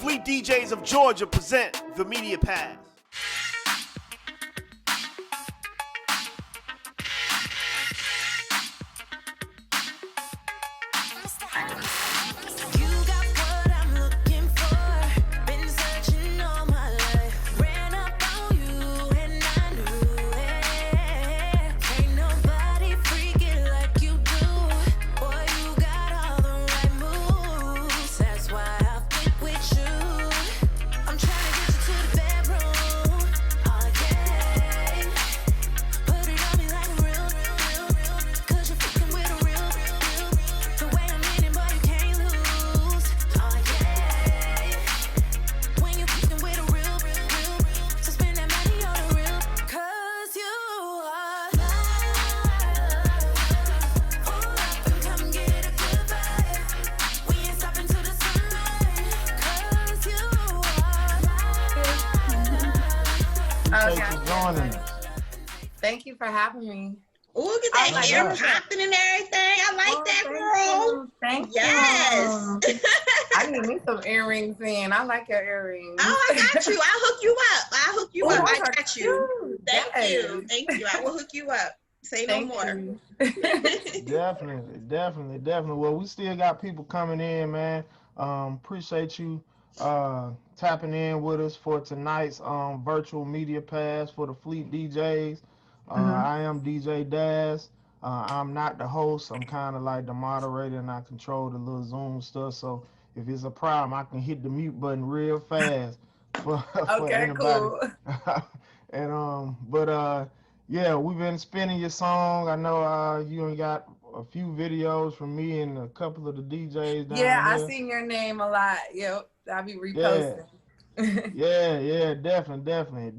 Fleet DJs of Georgia present the Media Pass. Thank you for having me. Ooh, look at that hair popping and everything. I like that, girl. Thank you. I need me some earrings in. I like your earrings. Oh, I got you. I'll hook you up. I got you. Thank you. Thank you. I will hook you up. Say no more. Definitely. Well, we still got people coming in, man. Appreciate you tapping in with us for tonight's virtual media pass for the Fleet DJs. I am DJ Daz. I'm not the host. I'm kind of like the moderator, and I control the little Zoom stuff. So if it's a problem, I can hit the mute button real fast for anybody. Cool. And yeah, we've been spinning your song. I know you ain't got a few videos from me and a couple of the DJs down Yeah, here. I seen your name a lot. Yep, I'll be reposting. Yeah, definitely. And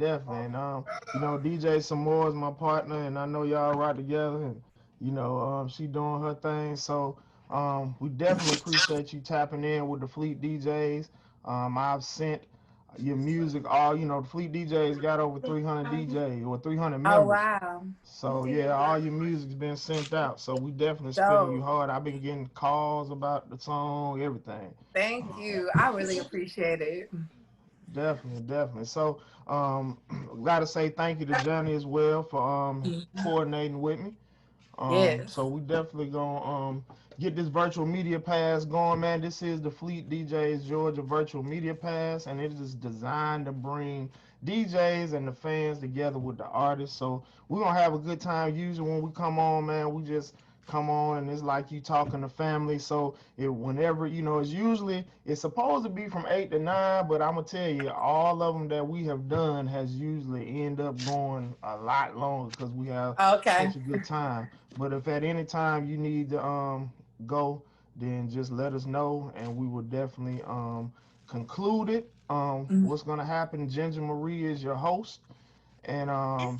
DJ Samore is my partner, and I know y'all ride together, and she doing her thing. So we definitely appreciate you tapping in with the Fleet DJs. I've sent your music the Fleet DJs got over 300 DJs or 300 members. Oh wow. So yeah, all your music's been sent out. So we definitely spinning you hard. I've been getting calls about the song, everything. Thank you. I really appreciate it. Definitely. So gotta say thank you to Johnny as well for coordinating with me. Yes. So we definitely gonna get this virtual media pass going, man. This is the Fleet DJs Georgia virtual media pass, and it is designed to bring DJs and the fans together with the artists. So we're gonna have a good time. Usually when we come on, man, we just come on and it's like you talking to family. So whenever it's supposed to be from 8 to 9, but I'm gonna tell you, all of them that we have done has usually end up going a lot longer because we have such a good time. But if at any time you need to go, then just let us know and we will definitely conclude it. What's gonna happen? Ginger Marie is your host, and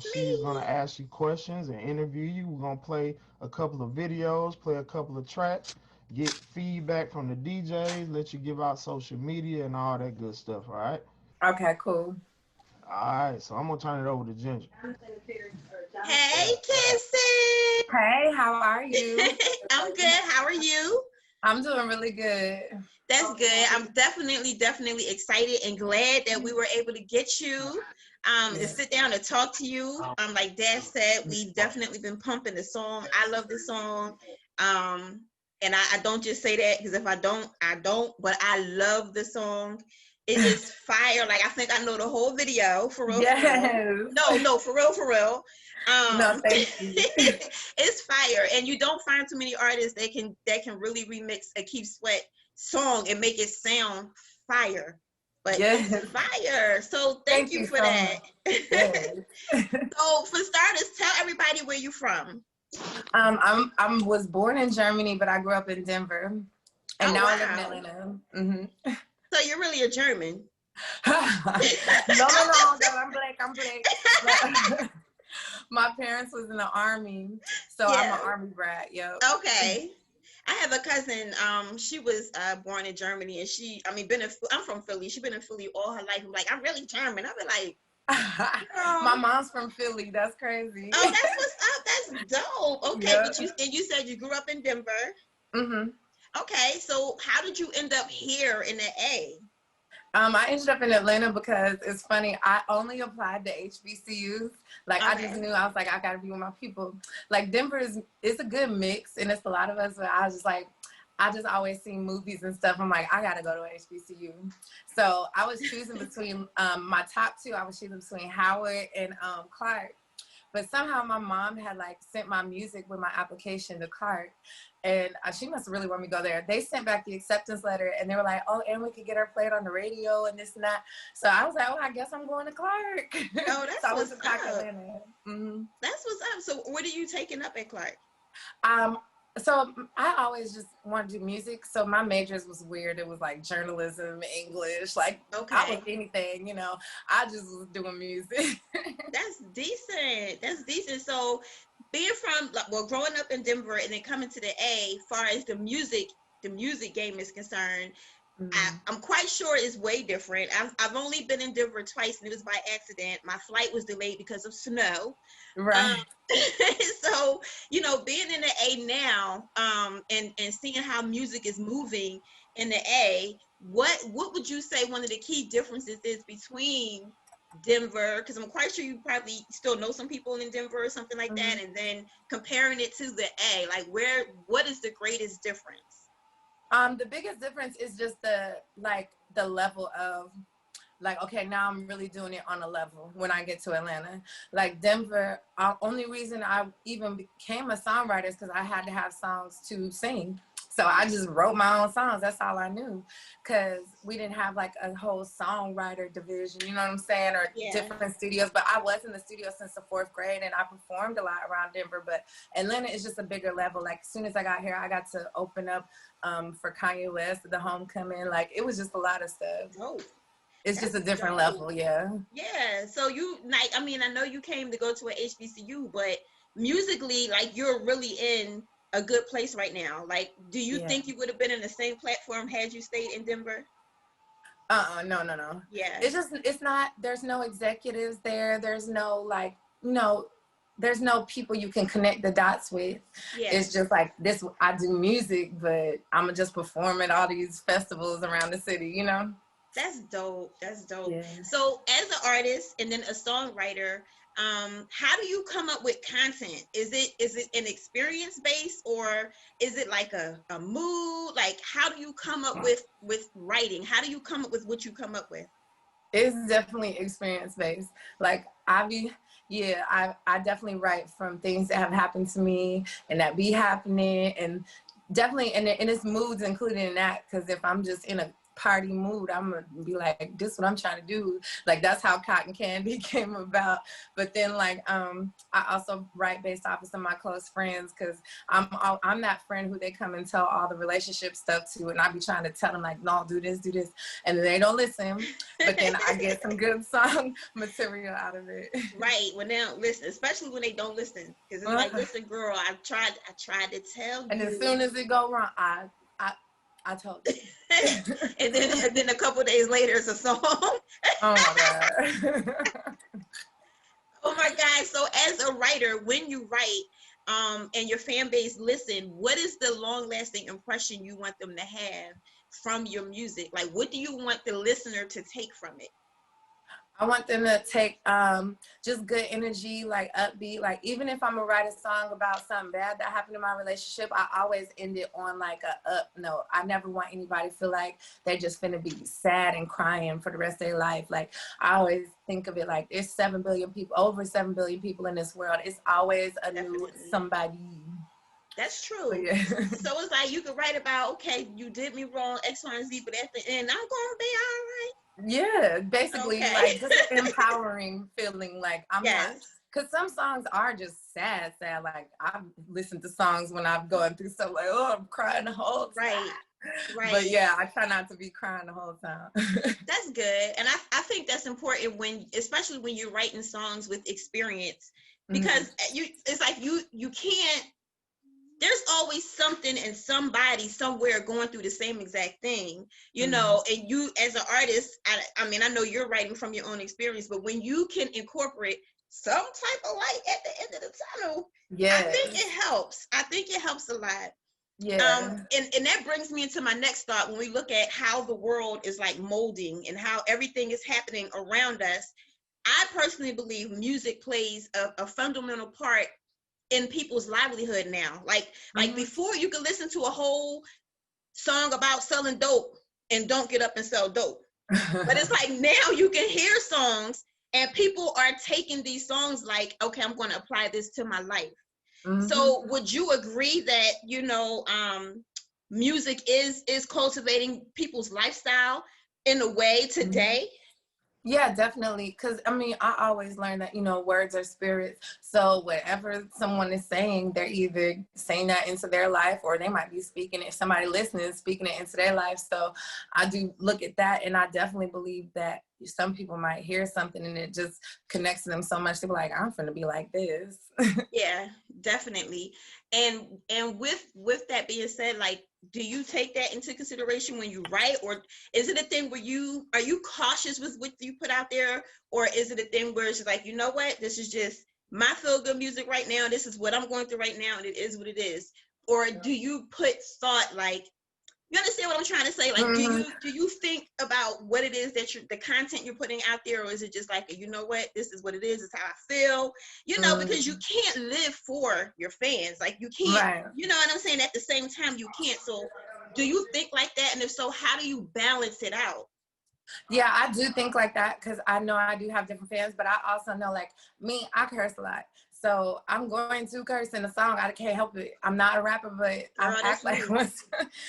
she's gonna ask you questions and interview you. We're gonna play a couple of videos, play a couple of tracks, get feedback from the DJs, let you give out social media and all that good stuff. All right? Okay, cool. All right, so I'm gonna turn it over to Ginger. Hey, Kissie. Hey, how are you? I'm good. How are you? I'm doing really good. That's good. I'm definitely excited and glad that we were able to get you to sit down and talk to you. Like Dad said, we've definitely been pumping the song. I love the song. And I don't just say that because if I don't, but I love the song. It is fire. Like, I think I know the whole video for real. Yes. No, for real. No, thank you. It's fire. And you don't find too many artists that can really remix a Keith Sweat song and make it sound fire. But it's fire. So thank you for that. Yes. So for starters, tell everybody where you're from. I was born in Germany, but I grew up in Denver. And now I live in Atlanta. Mm-hmm. So you're really a German. No, I'm black. My parents was in the army, so I'm an army brat. Yep. Okay. I have a cousin. She was born in Germany, and I'm from Philly. She's been in Philly all her life. I'm like, I'm really German. I've been like, my mom's from Philly. That's crazy. Oh, that's what's up. That's dope. Okay, yeah. But you said you grew up in Denver. Mm-hmm. Okay, so how did you end up here in the A? I ended up in Atlanta because it's funny. I only applied to HBCUs. Like, I just knew, I was like, I got to be with my people. Like, Denver is a good mix, and it's a lot of us, but I was just like, I just always see movies and stuff. I'm like, I got to go to an HBCU. So I was choosing between my top two. I was choosing between Howard and Clark. But somehow my mom had like sent my music with my application to Clark, and she must really want me to go there. They sent back the acceptance letter, and they were like, "Oh, and we could get her played on the radio and this and that." So I was like, "Oh, I guess I'm going to Clark." Oh, that's so what's up. Mm-hmm. That's what's up. So what are you taking up at Clark? So I always just wanted to do music. So my majors was weird. It was like journalism, English, like I was anything, you know. I just was doing music. That's decent. That's decent. So being from, well, growing up in Denver and then coming to the A, far as the music game is concerned, I'm quite sure it's way different. I've only been in Denver twice, and it was by accident. My flight was delayed because of snow. Right. So, you know, being in the A now, and seeing how music is moving in the A, what would you say one of the key differences is between Denver, because I'm quite sure you probably still know some people in Denver or something like that, and then comparing it to the A, like what is the greatest difference? The biggest difference is just the level of, like, okay, now I'm really doing it on a level when I get to Atlanta. Like Denver, only reason I even became a songwriter is because I had to have songs to sing. So I just wrote my own songs. That's all I knew, because we didn't have like a whole songwriter division, you know what I'm saying, or different studios. But I was in the studio since the 4th grade, and I performed a lot around Denver. But Atlanta is just a bigger level. Like, as soon as I got here, I got to open up for Kanye West, the Homecoming. Like, it was just a lot of stuff. Oh, it's just a different level, yeah. Yeah. So you, like, I mean, I know you came to go to an HBCU, but musically, like, you're really in a good place right now. Like, do you think you would have been in the same platform had you stayed in Denver? No. Yeah. It's not, there's no executives there. There's no, like, there's no people you can connect the dots with. Yeah. It's just like this, I do music, but I'm just perform at all these festivals around the city, you know? That's dope. That's dope. Yeah. So as an artist and then a songwriter, how do you come up with content? Is it an experience based, or is it like a mood? Like, how do you come up with writing? How do you come up with what you come up with? It's definitely experience based. Like, I definitely write from things that have happened to me and that be happening, and definitely, and it's moods included in that, because if I'm just in a party mood, I'm gonna be like, this is what I'm trying to do. Like, that's how Cotton Candy came about. But then, like, I also write based off of some of my close friends, because I'm that friend who they come and tell all the relationship stuff to, and I be trying to tell them, like, no, do this, and then they don't listen. But then I get some good song material out of it. Right, when they don't listen, especially when they don't listen, because it's like, listen, girl, I tried to tell you. And as soon as it go wrong, I told you. and then a couple of days later, it's a song. Oh my God. Oh my God. So as a writer, when you write, and your fan base listen, what is the long lasting impression you want them to have from your music? Like, what do you want the listener to take from it? I want them to take just good energy, like upbeat. Like, even if I'm gonna write a song about something bad that happened in my relationship, I always end it on like a up note. I never want anybody to feel like they're just finna be sad and crying for the rest of their life. Like, I always think of it like there's 7 billion people, over 7 billion people in this world. It's always a new somebody. That's true. Yeah. So it's like you could write about, okay, you did me wrong, X, Y, and Z, but at the end, I'm gonna be all right. Yeah, basically, like, just an empowering feeling. Like, I'm not, because some songs are just sad. Like, I've listened to songs when I'm going through stuff like, oh, I'm crying the whole time. Right. But yeah, I try not to be crying the whole time. That's good. And I think that's important especially when you're writing songs with experience, because it's like you can't, there's always something and somebody somewhere going through the same exact thing, you know, and you as an artist, I mean, I know you're writing from your own experience, but when you can incorporate some type of light at the end of the tunnel, I think it helps. I think it helps a lot. Yeah. And that brings me into my next thought. When we look at how the world is like molding and how everything is happening around us, I personally believe music plays a fundamental part in people's livelihood now. Like before, you could listen to a whole song about selling dope and don't get up and sell dope. But it's like now you can hear songs and people are taking these songs like, okay, I'm going to apply this to my life. So would you agree that, you know, music is cultivating people's lifestyle in a way today? Yeah, definitely. Because, I mean, I always learn that, you know, words are spirits. So whatever someone is saying, they're either saying that into their life or they might be speaking it, somebody listening, speaking it into their life. So I do look at that. And I definitely believe that some people might hear something and it just connects to them so much. They're like, I'm finna be like this. Yeah, definitely. And with that being said, like, do you take that into consideration when you write, or is it a thing where are you cautious with what you put out there, or is it a thing where it's just like, you know what, this is just my feel good music right now, this is what I'm going through right now, and it is what it is? Or do you put thought, like, you understand what I'm trying to say? Like, do you think about what it is that the content you're putting out there, or is it just like, you know what, this is what it is, it's how I feel, you know, because you can't live for your fans, like you can't, Right. you know what I'm saying? At the same time, you can't. So do you think like that? And if so, how do you balance it out? Yeah, I do think like that because I know I do have different fans, but I also know, like me, I curse a lot. So I'm going to curse in a song. I can't help it. I'm not a rapper, but I act like one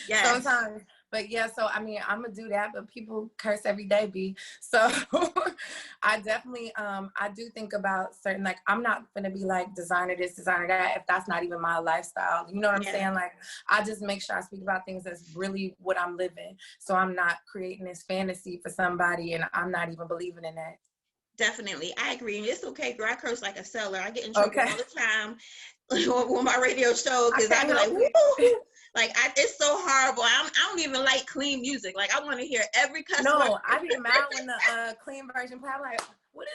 sometimes. But yeah, so I mean, I'm gonna do that, but people curse every day, B. So I definitely, I do think about certain, like, I'm not gonna be like designer this, designer that, if that's not even my lifestyle. You know what I'm saying? Like, I just make sure I speak about things that's really what I'm living. So I'm not creating this fantasy for somebody and I'm not even believing in that. Definitely, I agree. And it's okay, girl. I curse like a seller. I get in trouble all the time on my radio show because I be like, woo! Like, it's so horrible. I don't even like clean music. Like, I want to hear every cuss word. No, I be mad when the clean version play. I'm like, what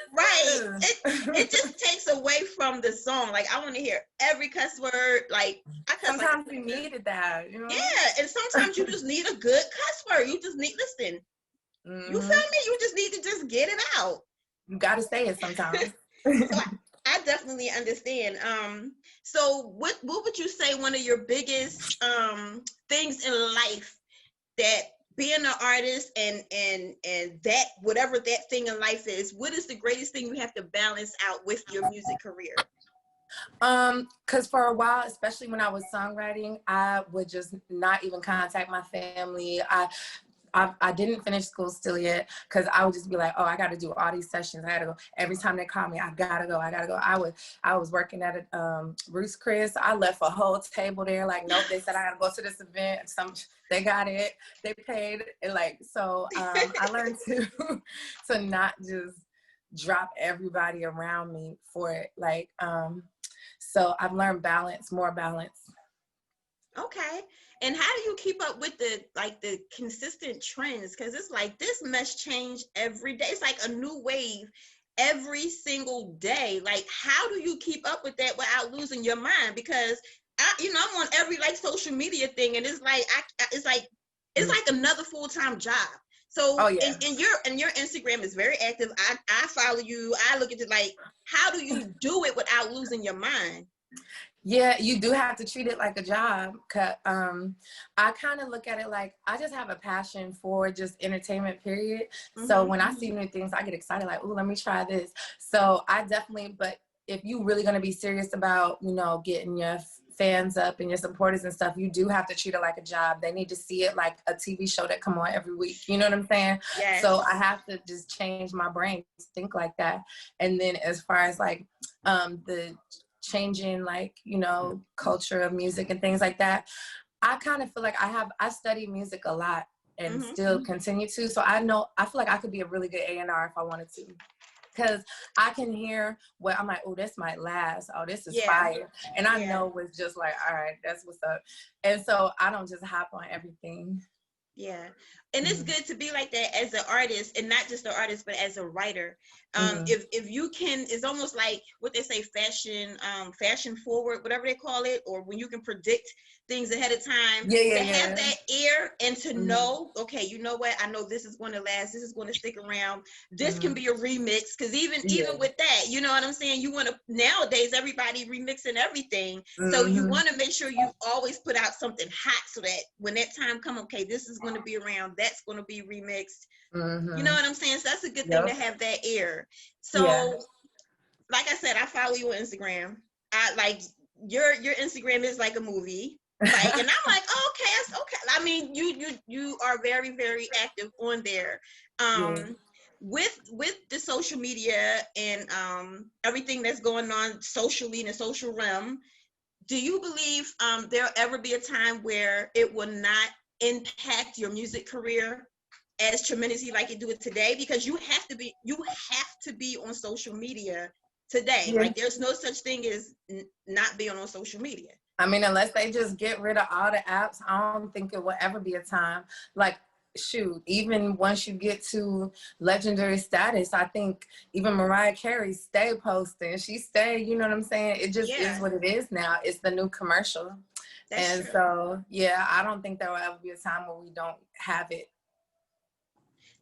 is this? It just takes away from the song. Like, I want to hear every cuss word. Like, I cuss sometimes we needed that, you know? Yeah, and sometimes you just need a good cuss word. You just need, listen, you feel me? You just need to just get it out. You gotta say it sometimes. So I definitely understand. So what would you say one of your biggest things in life, that being an artist and that whatever that thing in life is, what is the greatest thing you have to balance out with your music career? Because for a while, especially when I was songwriting, I would just not even contact my family. I didn't finish school still yet because I would just be like, oh, I got to do all these sessions. I got to go. Every time they call me, I got to go. I was working at Ruth's Chris. I left a whole table there. Like, nope, they said I got to go to this event. They got it. They paid. And like, so I learned to not just drop everybody around me for it. Like, so I've learned more balance. Okay. And how do you keep up with the consistent trends? Because it's like this must change every day. It's like a new wave every single day. Like, how do you keep up with that without losing your mind? Because I'm on every like social media thing, and it's like it's like another full-time job. So and your Instagram is very active. I follow you. I look at it. Like, how do you do it without losing your mind? Yeah, you do have to treat it like a job. I kind of look at it like I just have a passion for just entertainment, period. So when I see new things, I get excited, like, oh, let me try this. So I definitely, but if you really going to be serious about, getting your fans up and your supporters and stuff, you do have to treat it like a job. They need to see it like a TV show that come on every week. You know what I'm saying? Yes. So I have to just change my brain to think like that. And then as far as like the changing, like, culture of music and things like that, I kind of feel like I study music a lot and still continue to. So I feel like I could be a really good A&R if I wanted to. Because I can hear what I'm like, oh, this might last. Oh, this is fire. And I know it's just like, all right, that's what's up. And so I don't just hop on everything. Yeah. And it's good to be like that as an artist, and not just an artist, but as a writer. If you can, it's almost like what they say, fashion forward, whatever they call it, or when you can predict things ahead of time, Yeah. to have that ear and to know, okay, you know what, I know this is going to last, this is going to stick around, this can be a remix, because even with that, you know what I'm saying, you want to, nowadays everybody remixing everything, so you want to make sure you always put out something hot, so that when that time come, okay, this is going to be around, that's going to be remixed. You know what I'm saying? So that's a good thing to have that ear. So like I said, I follow you on Instagram. I like your Instagram is like a movie. Like, and I'm like, oh, okay, that's okay. I mean, you are very, very active on there. With the social media and everything that's going on socially in the social realm, do you believe there'll ever be a time where it will not impact your music career as tremendously like you do it today? Because you have to be on social media today. Like, there's no such thing as not being on social media. I mean, unless they just get rid of all the apps, I don't think it will ever be a time. Like, shoot, even once you get to legendary status, I think even Mariah Carey stay posting. She stay, you know what I'm saying? It just is what it is now. It's the new commercial. That's true. So, yeah, I don't think there will ever be a time where we don't have it.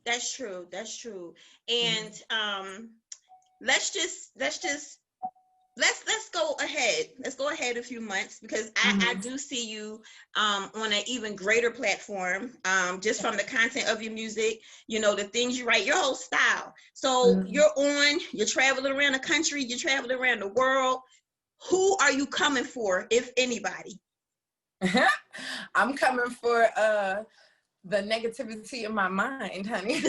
That's true. That's true. And let's go ahead. Let's go ahead a few months, because I do see you on an even greater platform, just from the content of your music, you know, the things you write, your whole style. So you're traveling around the country, you're traveling around the world. Who are you coming for, if anybody? I'm coming for the negativity in my mind, honey.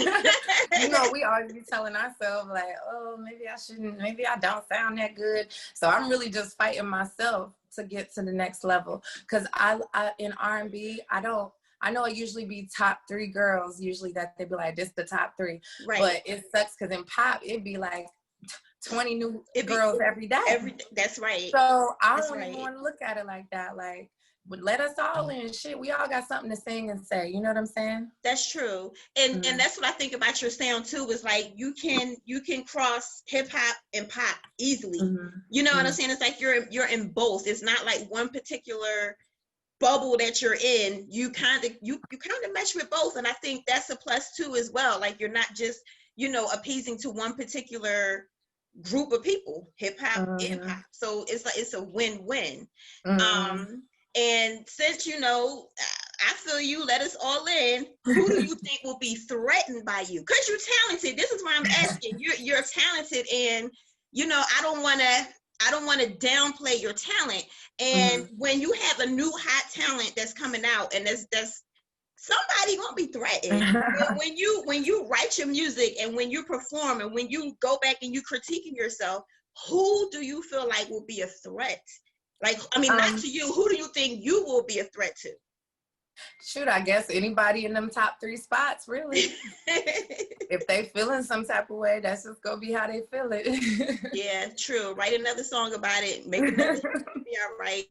You know, we always be telling ourselves like, oh, maybe I shouldn't, maybe I don't sound that good. So I'm really just fighting myself to get to the next level. Cause I in R&B, I know it usually be top 3 girls, usually that they be like, this the top 3. Right. But it sucks cause in pop, it'd be like 20 new girls every day. That's right. So I don't even want to look at it like that. Like, but let us all in, shit. We all got something to sing and say. You know what I'm saying? That's true. And that's what I think about your sound too, is like you can cross hip hop and pop easily. You know what I'm saying? It's like you're in both. It's not like one particular bubble that you're in. You kind of mesh with both. And I think that's a plus too as well. Like, you're not just, you know, appeasing to one particular group of people, hip hop and pop. So it's like it's a win-win. And since, you know, I feel you, let us all in, who do you think will be threatened by you? Because you're talented. This is why I'm asking. You're talented, and, you know, I don't want to downplay your talent. And when you have a new hot talent that's coming out, and that's somebody gonna be threatened. when you write your music, and when you perform, and when you go back and you critiquing yourself, who do you feel like will be a threat? Like, I mean, not to you. Who do you think you will be a threat to? Shoot, I guess anybody in them top 3 spots, really. If they feeling some type of way, that's just gonna be how they feel it. Yeah, true. Write another song about it. Make another song, be all right.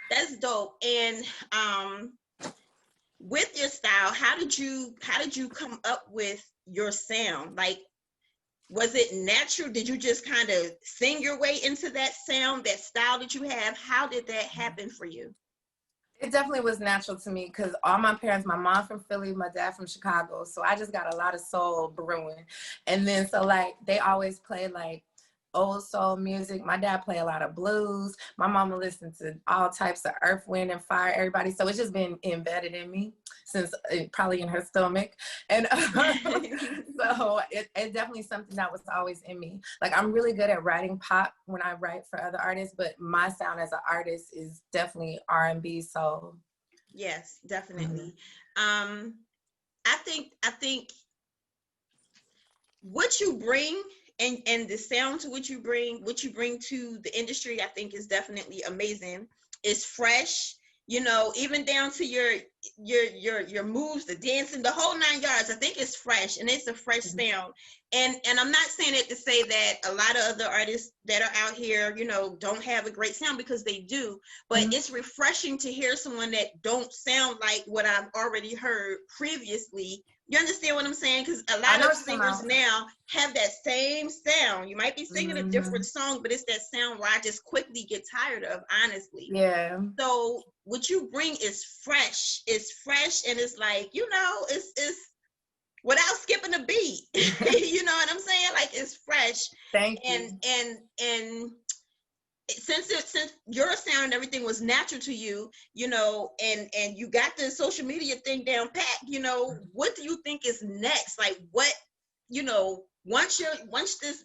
That's dope. And with your style, how did you come up with your sound? Like, was it natural? Did you just kind of sing your way into that sound, that style that you have? How did that happen for you? It definitely was natural to me, because all my parents, my mom from Philly, my dad from Chicago. So I just got a lot of soul brewing. And then, so like, they always play like old soul music. My dad play a lot of blues. My mama listened to all types of Earth, Wind, and Fire, everybody. So it's just been embedded in me since probably in her stomach. And so it's definitely something that was always in me. Like, I'm really good at writing pop when I write for other artists, but my sound as an artist is definitely R&B soul. Yes, definitely. I think what you bring and the sound to what you bring to the industry, I think is definitely amazing. It's fresh, you know, even down to your moves, the dancing, the whole 9 yards. I think it's fresh, and it's a fresh sound. And I'm not saying it to say that a lot of other artists that are out here, you know, don't have a great sound, because they do. But it's refreshing to hear someone that don't sound like what I've already heard previously You understand what I'm saying? Because a I lot know of what you're talking singers about. now have that same sound. You might be singing a Mhm. different song, but it's that sound where I just quickly get tired of, honestly. Yeah. So what you bring is fresh. It's fresh, and it's like, you know, it's without skipping a beat. You know what I'm saying? Like, it's fresh. Thank And you. and since your sound and everything was natural to you, you know, and you got the social media thing down pat, you know, what do you think is next? Like, what, you know, once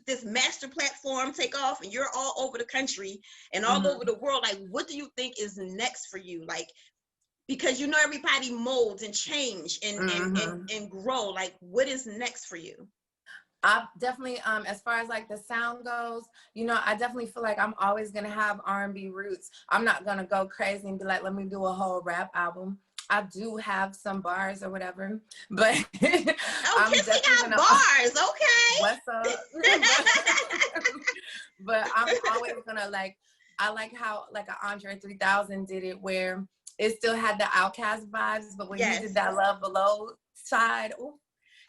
this master platform take off and you're all over the country and all over the world, like, what do you think is next for you? Like, because you know everybody molds and change and grow. Like, what is next for you? I definitely, as far as like the sound goes, you know, I definitely feel like I'm always gonna have R&B roots. I'm not gonna go crazy and be like, let me do a whole rap album. I do have some bars or whatever, but oh, I'm Kissie definitely got gonna, bars, okay. what's up? But I'm always gonna like, I like how like an Andre 3000 did it, where it still had the Outkast vibes, but when he did that Love Below side, ooh,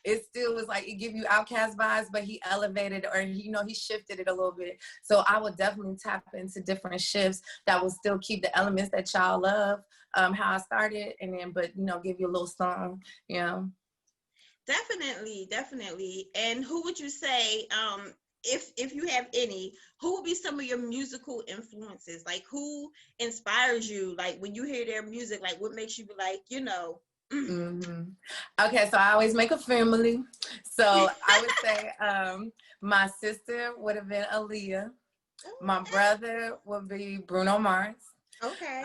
it still was like, it give you Outkast vibes, but he elevated, or you know, he shifted it a little bit. So I would definitely tap into different shifts that will still keep the elements that y'all love, how I started, and then, but you know, give you a little song, you know. Definitely. And who would you say, if you have any, who would be some of your musical influences? Like, who inspires you? Like, when you hear their music, like, what makes you be like, you know? Okay, so I always make a family. So I would say my sister would have been Aaliyah. My brother would be Bruno Mars. Okay.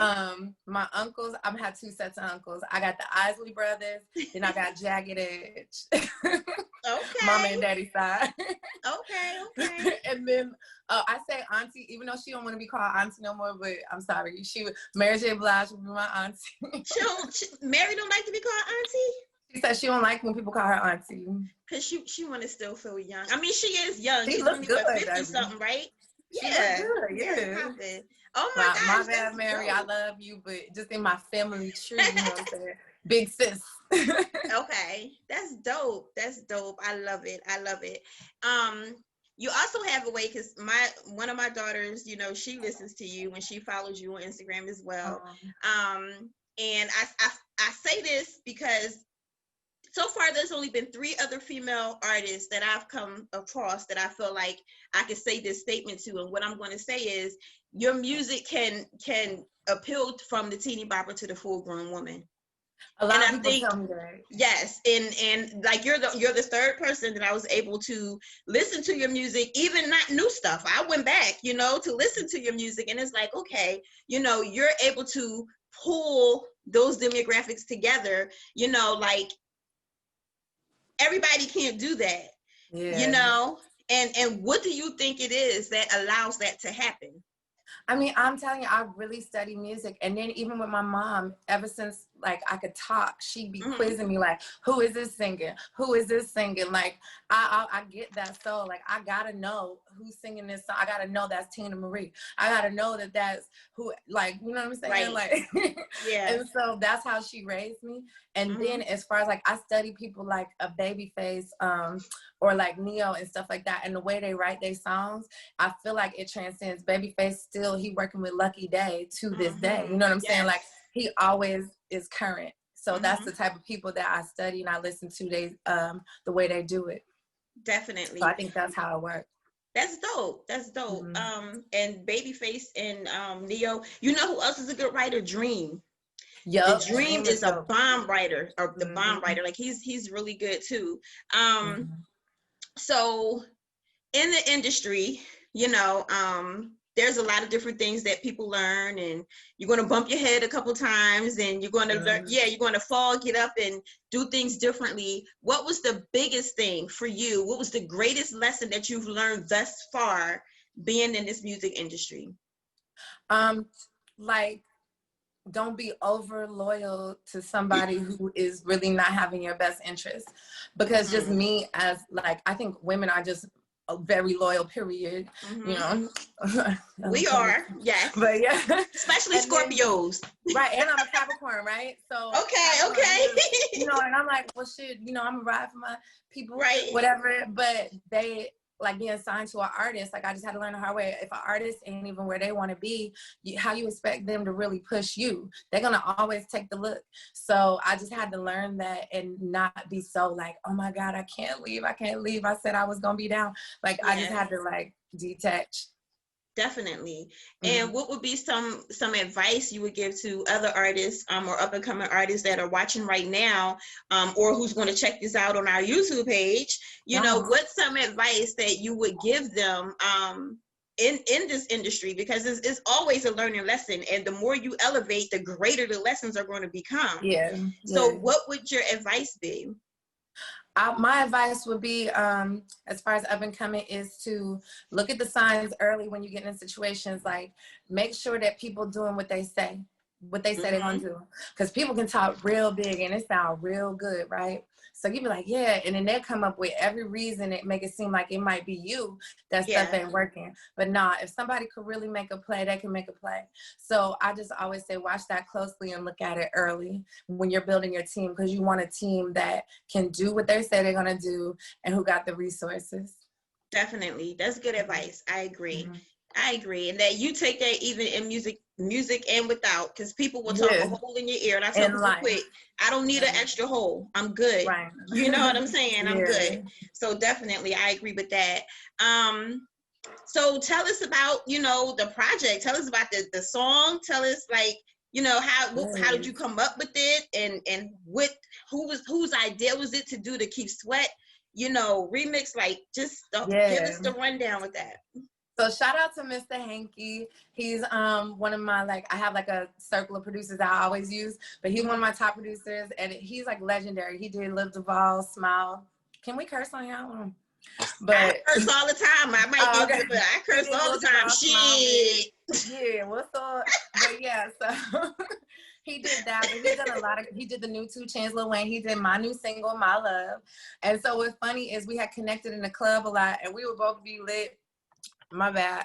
My uncles, I've had 2 sets of uncles. I got the Isley brothers, then I got Jagged Edge. Okay. Mama and daddy side. Okay. And then I say auntie, even though she don't want to be called auntie no more, but I'm sorry. Mary J. Blige would be my auntie. Mary don't like to be called auntie? She said she don't like when people call her auntie. Cause she want to still feel young. I mean, she is young. She's looks only good, 50 something, right? Yeah. She looks good, yeah. Oh my gosh. My bad, Mary. Dope. I love you, but just in my family tree, you know what I'm saying? Big sis. Okay. That's dope. I love it. You also have a way, because one of my daughters, you know, she listens to you and she follows you on Instagram as well. And I say this because so far there's only been 3 other female artists that I've come across that I feel like I can say this statement to. And what I'm going to say is, your music can appeal from the teeny bopper to the full-grown woman. A lot of people tell me that. Yes, and like you're the 3rd person that I was able to listen to your music, even not new stuff. I went back, you know, to listen to your music, and it's like, okay, you know, you're able to pull those demographics together, you know, like everybody can't do that, you know. And what do you think it is that allows that to happen? I mean, I'm telling you, I really study music. And then even with my mom, ever since like I could talk, she'd be quizzing me like, who is this singing? Who is this singing? Like, I get that soul. Like, I gotta know who's singing this song. I gotta know that's Tina Marie. I gotta know that that's who, like, you know what I'm saying? Right. Like, and so that's how she raised me. And then as far as like, I study people like a Babyface, or like Neo and stuff like that, and the way they write their songs, I feel like it transcends. Babyface still, he working with Lucky Day to this day. You know what I'm saying? Like, he always is current. So that's the type of people that I study and I listen to. They the way they do it. Definitely. So I think that's how it works. That's dope. And Babyface and Neo. You know who else is a good writer? Dream. Yep. The Dream is a bomb writer, or the bomb writer. Like, he's really good too. So in the industry, you know, there's a lot of different things that people learn, and you're going to bump your head a couple times, and you're going to learn, you're going to fall, get up, and do things differently. What was the biggest thing for you? What was the greatest lesson that you've learned thus far being in this music industry? Like, don't be over loyal to somebody who is really not having your best interest. Because just me as like, I think women are just a very loyal, period. You know, we are, yes, but yeah, especially and Scorpios, then, right? And I'm a Capricorn, right? So okay, you know, and I'm like, well, shit, you know, I'm a ride for my people, right? Whatever. But they like being assigned to an artist. Like I just had to learn the hard way. If an artist ain't even where they want to be, how you expect them to really push you? They're gonna always take the look. So I just had to learn that and not be so like, oh my God, I can't leave. I said I was gonna be down. Like I just had to like detach. Definitely. And what would be some advice you would give to other artists or up and coming artists that are watching right now, or who's going to check this out on our YouTube page? You know, what's some advice that you would give them in this industry? Because it's always a learning lesson, and the more you elevate, the greater the lessons are going to become. So what would your advice be? My advice would be, as far as up and coming, is to look at the signs early when you get in situations. Like, make sure that people doing what they say they're gonna do. Because people can talk real big and it sound real good, right? So you be like, yeah, and then they'll come up with every reason that make it seem like it might be you that stuff ain't working. But nah, if somebody could really make a play, they can make a play. So I just always say watch that closely and look at it early when you're building your team, because you want a team that can do what they say they're gonna do and who got the resources. Definitely, that's good advice. I agree. I agree, and that you take that even in music and without, because people will talk a hole in your ear, and I tell people quick, I don't need an extra hole. I'm good. Right. You know what I'm saying? I'm good. So definitely, I agree with that. So tell us about, you know, the project. Tell us about the song. Tell us, like, you know, how did you come up with it, and whose idea was it to do the Keep Sweat, you know, remix? Like, just give us the rundown with that. So shout out to Mr. Hanky. He's one of my, like, I have like a circle of producers that I always use, but he's one of my top producers, and he's like legendary. He did Live Duval, Smile. Can we curse on y'all? But I curse all the time. I might get but I curse all the time. Shit. Yeah, what's up? But yeah, so he did that, but he's done he did the new 2 Chainz Lil Wayne. He did my new single, My Love. And so what's funny is we had connected in the club a lot, and we would both be lit. My bad.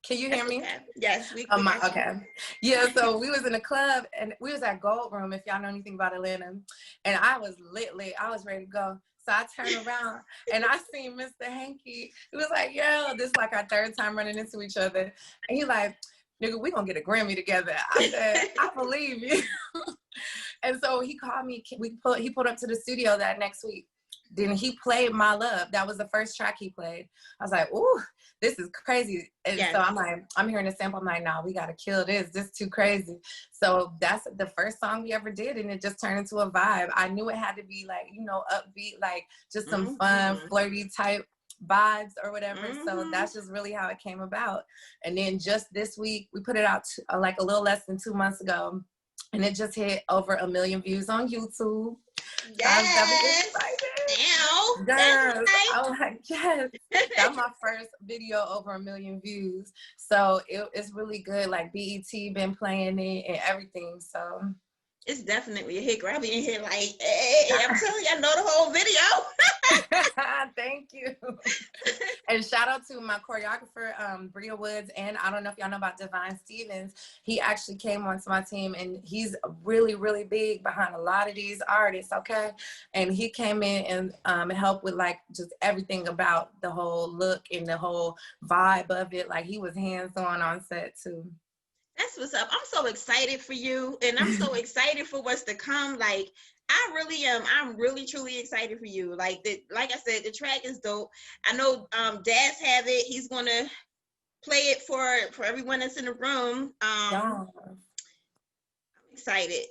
Can you hear me? Okay. Yes, we okay. Yeah, so we was in the club, and we was at Gold Room, if y'all know anything about Atlanta. And I was lit. I was ready to go. So I turned around, and I seen Mr. Hanky. He was like, yo, this is like our 3rd time running into each other. And he like, nigga, we gonna get a Grammy together. I said, I believe you. And so he called me. He pulled up to the studio that next week. Then he played My Love. That was the first track he played. I was like, ooh, this is crazy. And so I'm like, I'm hearing the sample. I'm like, nah, we got to kill this. This is too crazy. So that's the first song we ever did. And it just turned into a vibe. I knew it had to be like, you know, upbeat, like just some fun, flirty type vibes or whatever. So that's just really how it came about. And then just this week, we put it out like a little less than 2 months ago. And it just hit over 1 million views on YouTube. Yes. Girl, I was like, yes. That's my first video over 1 million views. So it's really good. Like BET been playing it and everything. So it's definitely a hit. Girl, I'll be in here like, hey, I'm telling you, I know the whole video. Thank you. And shout out to my choreographer, Bria Woods, and I don't know if y'all know about Divine Stevens. He actually came onto my team, and he's really, really big behind a lot of these artists, okay? And he came in and helped with like just everything about the whole look and the whole vibe of it. Like he was hands-on on set too. That's what's up. I'm so excited for you, and I'm so excited for what's to come. Like, I really am. I'm really, truly excited for you. Like I said, the track is dope. I know Daz have it. He's gonna play it for everyone that's in the room. I'm excited.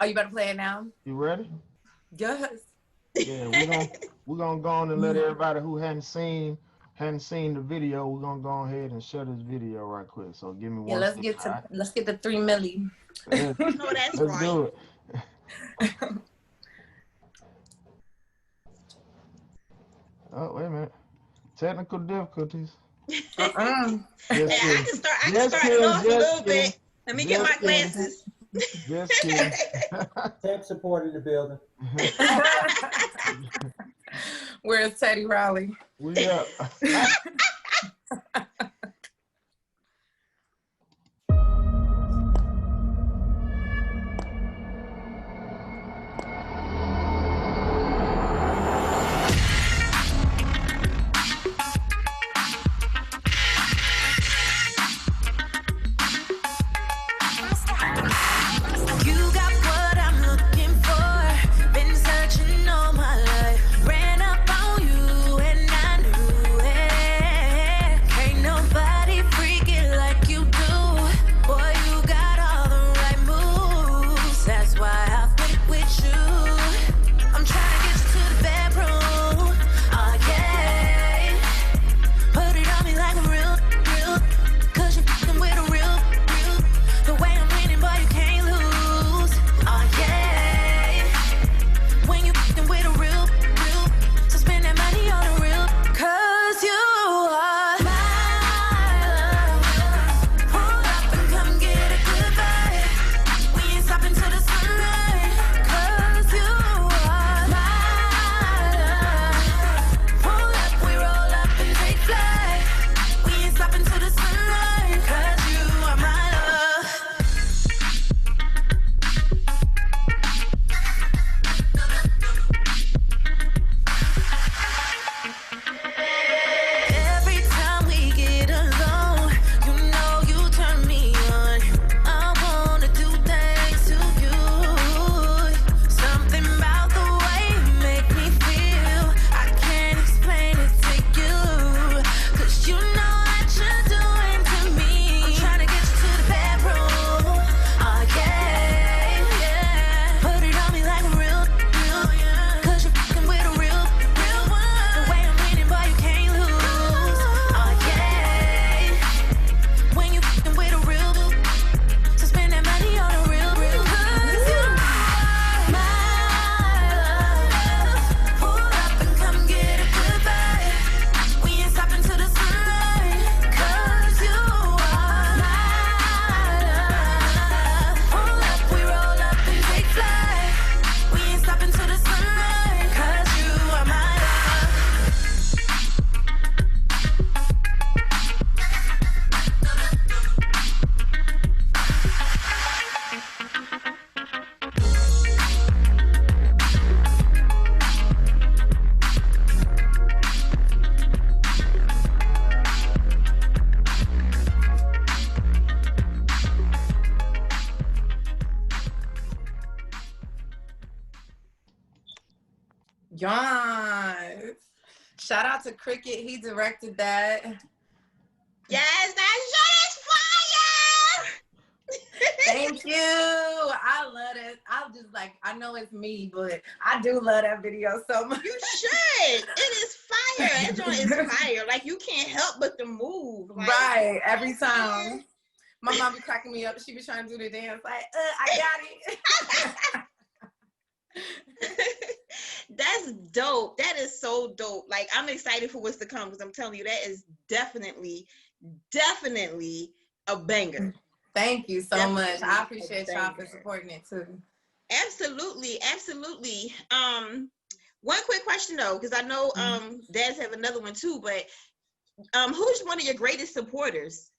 Oh, you better play it now? You ready? Yes. Yeah, we're gonna go on and let everybody who hadn't seen the video, we're gonna go ahead and share this video right quick. So give me one. Let's get the 3 milli. No, that's let's do it. Oh, wait a minute. Technical difficulties. I can start it off a little bit. Let me get my glasses. Just kidding. Tech support in the building. Where's Teddy Riley? We up. Yes. Shout out to Cricket. He directed that. Yes, that shit is fire. Thank you. I love it. I'm just like, I know it's me, but I do love that video so much. You should. It is fire. That joint is fire. Like, you can't help but to move. Like, right. Every time. My mom be cracking me up. She be trying to do the dance. Like, I got it. That's dope. That is so dope. Like, I'm excited for what's to come because I'm telling you, that is definitely a banger. Thank you so much. I appreciate y'all for supporting it too. Absolutely. One quick question though, because I know Daz have another one too, but who's one of your greatest supporters?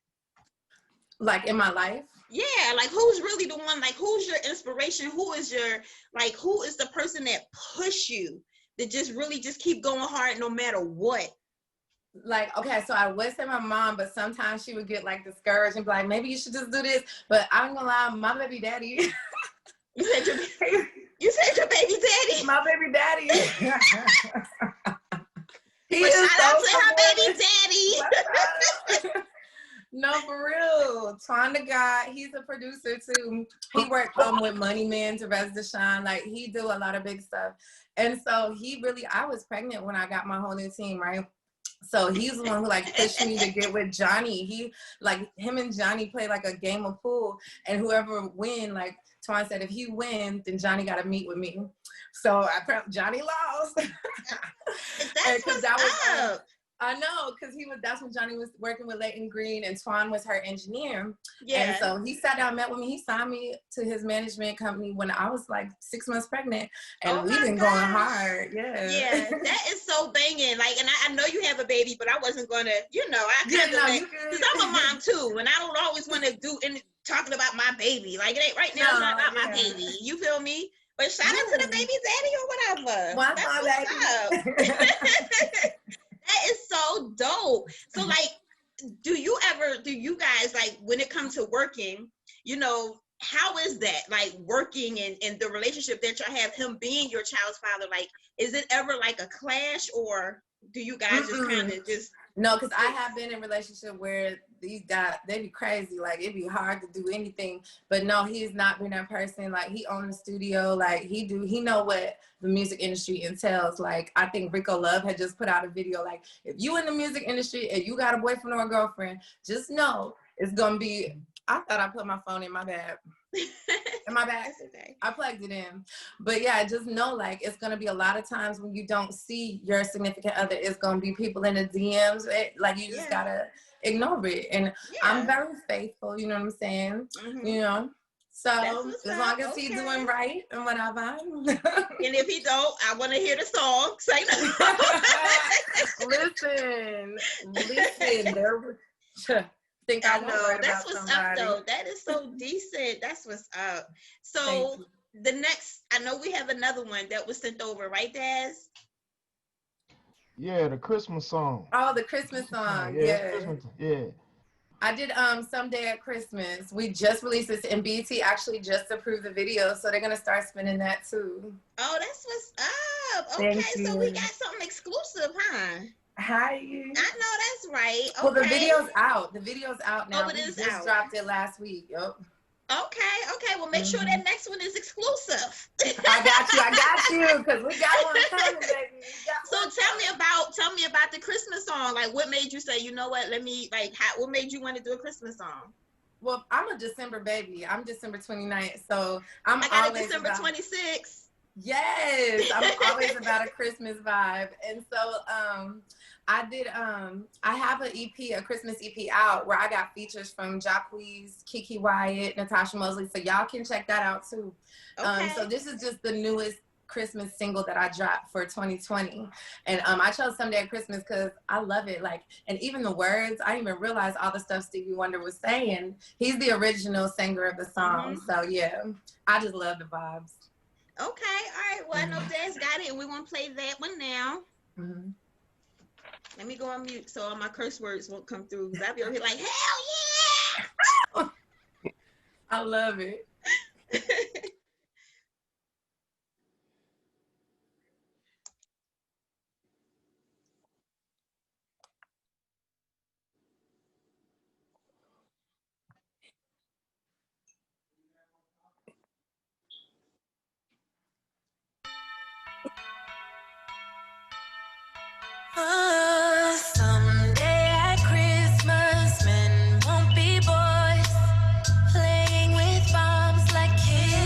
Like in my life? Yeah, like who's really the one, like who's your inspiration? Who is the person that push you that just really just keep going hard no matter what? Like, okay, so I would say my mom, but sometimes she would get like discouraged and be like, maybe you should just do this. But I'm gonna lie, my baby daddy. You said your baby daddy? My baby daddy. Shout out to her baby daddy. No, for real. Twanda God, he's a producer too. He worked with Money Man to Rest to Shine. Like, he do a lot of big stuff. And so I was pregnant when I got my whole new team, right? So he's the one who like pushed me to get with Johnny. Him and Johnny play like a game of pool, and whoever win, like Twan said, if he wins, then Johnny got to meet with me. So Johnny lost. That's what's up. I know, because that's when Johnny was working with Leighton Green and Twan was her engineer. Yeah. And so he sat down, met with me. He signed me to his management company when I was like 6 months pregnant. And we've been going hard. Yeah. Yeah, that is so banging. Like, and I know you have a baby, but I wasn't going to, I kind of because I'm a mom too. And I don't always want to do any talking about my baby. Like, it ain't right now, it's not about my baby. You feel me? But shout out to the baby daddy or whatever. That's baby. That is so dope. So like, do you guys, like, when it comes to working, how is that, like, working and the relationship that y'all have, him being your child's father, like, is it ever like a clash, or do you guys just kind of just... No, because I have been in a relationship where these guys, they be crazy. Like, it'd be hard to do anything. But no, he's not been that person. Like, he owned the studio. Like, he know what the music industry entails. Like, I think Rico Love had just put out a video. Like, if you in the music industry and you got a boyfriend or a girlfriend, just know it's going to be... I thought I put my phone in my bag. In my bag. Okay. I plugged it in. But yeah, just know, like, it's going to be a lot of times when you don't see your significant other. It's going to be people in the DMs. You just got to ignore it. And I'm very faithful, you know what I'm saying? Mm-hmm. So as long as he's doing right and whatever. And if he don't, I want to hear the song. Say Listen. Think I know. That's what's up, though. That is so decent. That's what's up. So the next, I know we have another one that was sent over, right, Daz? Yeah, the Christmas song. Oh, the Christmas song. Yeah. I did Someday at Christmas. We just released this, and BET actually just approved the video, so they're gonna start spinning that too. Oh, that's what's up. Okay, so we got something exclusive, huh? Hi. I know that's right. Okay. Well, the video's out. The video's out now. Oh, it is out. Dropped it last week. Yep. Okay. Well, make sure that next one is exclusive. I got you, because we got one coming, baby. So tell me about the Christmas song. Like, what made you say, you know what? What made you want to do a Christmas song? Well, I'm a December baby. I'm December 29th, so I got a December 26th. Yes, I'm always about a Christmas vibe. And so I have an EP, a Christmas EP out where I got features from Jacquees, Kiki Wyatt, Natasha Mosley. So y'all can check that out too. Okay. So this is just the newest Christmas single that I dropped for 2020. And I chose Someday at Christmas because I love it. Like, and even the words, I didn't even realize all the stuff Stevie Wonder was saying. He's the original singer of the song. So yeah, I just love the vibes. Okay, all right. Well, I know Dad's got it, and we want to play that one now. Let me go on mute so all my curse words won't come through, because I'll be over here like, hell yeah! I love it. Someday at Christmas, men won't be boys, playing with bombs like kids.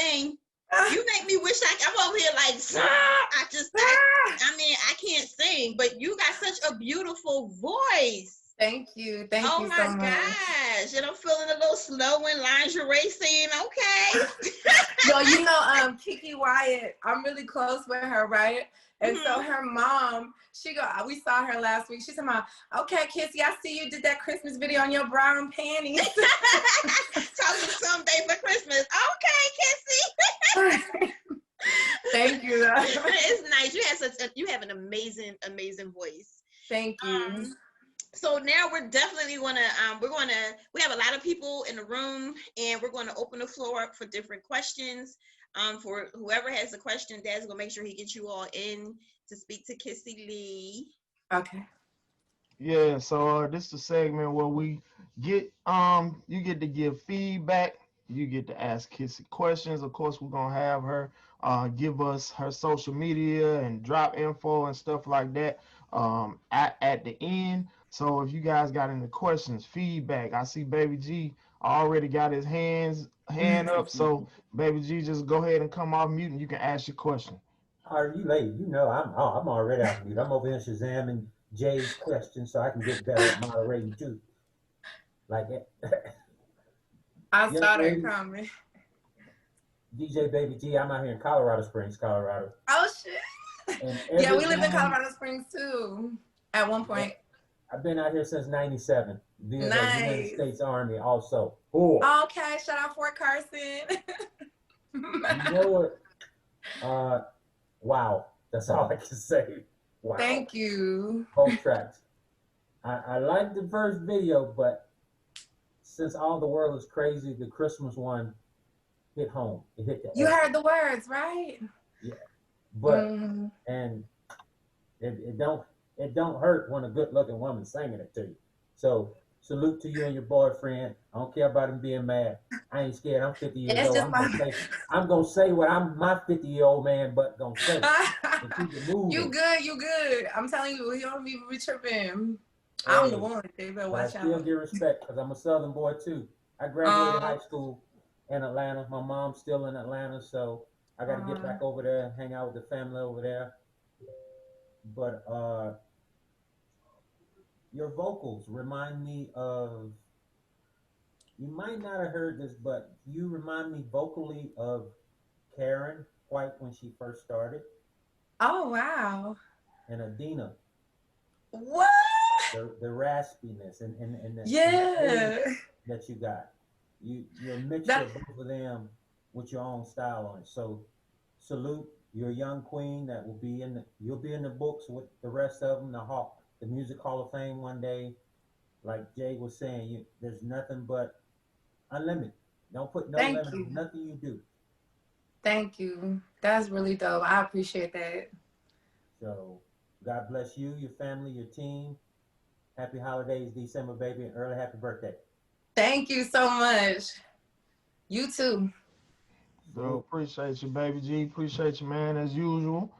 sing. You make me wish I'm over here like, I mean, I can't sing, but you got such a beautiful voice. Thank you. Thank you so much. Oh my gosh. And I'm feeling a little slow in lingerie scene. Okay. Yo, you know, Kiki Wyatt, I'm really close with her, right? And so her mom, we saw her last week. She said, okay, Kissie, I see you did that Christmas video on your brown panties. Talking someday for Christmas. Okay, Kissie. Thank you. It's nice. You have an amazing voice. Thank you. So now we're definitely we have a lot of people in the room, and we're going to open the floor up for different questions. For whoever has a question, Dad's gonna make sure he gets you all in to speak to Kissie Lee. Okay. Yeah, so this is the segment where we get you get to give feedback, you get to ask Kissie questions. Of course, we're gonna have her give us her social media and drop info and stuff like that at the end. So if you guys got any questions, feedback, I see Baby G already got his hand up. So Baby G, just go ahead and come off mute and you can ask your question. Are you late? You know, I'm already off mute. I'm over here Shazamming Jay's question so I can get better at moderating too. Like that. I started coming. DJ Baby G, I'm out here in Colorado Springs, Colorado. Oh shit. Yeah, we live in Colorado Springs too. At one point. I've been out here since ¡97. Via the United States Army also. Ooh. Okay, shout out Fort Carson. You know what? Wow. That's all I can say. Wow. Thank you. Both tracks. I liked the first video, but since All the World is Crazy, the Christmas one hit home. It hit the You heard the words, right? Yeah. But and it don't hurt when a good looking woman's singing it to you. So salute to you and your boyfriend. I don't care about him being mad. I ain't scared. I'm 50 years old. I'm gonna say what my 50-year-old man but gonna say. You good. I'm telling you, he don't even be tripping. I'm the one. They better watch out. I still get respect because I'm a Southern boy too. I graduated high school in Atlanta. My mom's still in Atlanta, so I got to get back over there and hang out with the family over there. But your vocals remind me of, you might not have heard this, but you remind me vocally of Karen White when she first started. Oh, wow. And Adina. What? The raspiness and the that you got. You're a mixture of both of them with your own style on it. So salute. You're a young queen that you'll be in the books with the rest of them, the Music Hall of Fame one day. Like Jay was saying, there's nothing but unlimited. Don't put no limit on nothing you do. Thank you. That's really dope. I appreciate that. So God bless you, your family, your team. Happy holidays, December, baby, and early happy birthday. Thank you so much. You too. So appreciate you, Baby G. Appreciate you, man, as usual.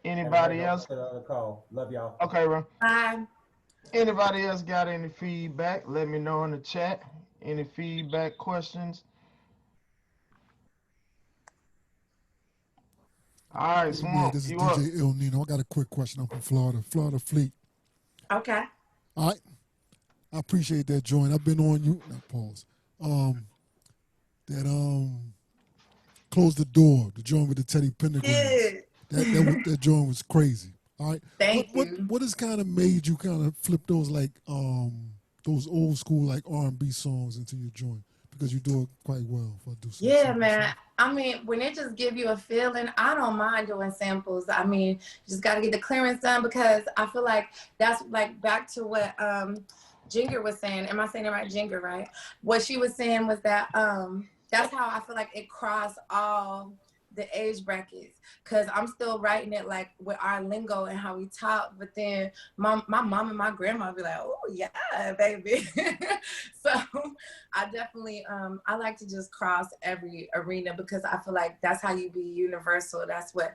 Anybody else? Call. Love y'all. Okay, bro. Bye. Anybody else got any feedback? Let me know in the chat. Any feedback, questions? All right, Swamp, this is you DJ up. El Nino. I got a quick question. I'm from Florida Fleet. Okay. All right. I appreciate that joint. I've been on you. Now pause. Close the door. The joint with the Teddy Pendergrass. Yeah. That joint was crazy. All right. Thank you. What has kind of made you kind of flip those those old school like R&B songs into your joint? Because you do it quite well. If I do some yeah, man. I mean, when it just give you a feeling, I don't mind doing samples. I mean, you just got to get the clearance done because I feel like that's like back to what Jinger was saying. Am I saying it right? Jinger, right? What she was saying was that that's how I feel like it crossed all the age brackets, because I'm still writing it like with our lingo and how we talk, but then my mom and my grandma be like, oh yeah, baby. So I definitely I like to just cross every arena because I feel like that's how you be universal. That's what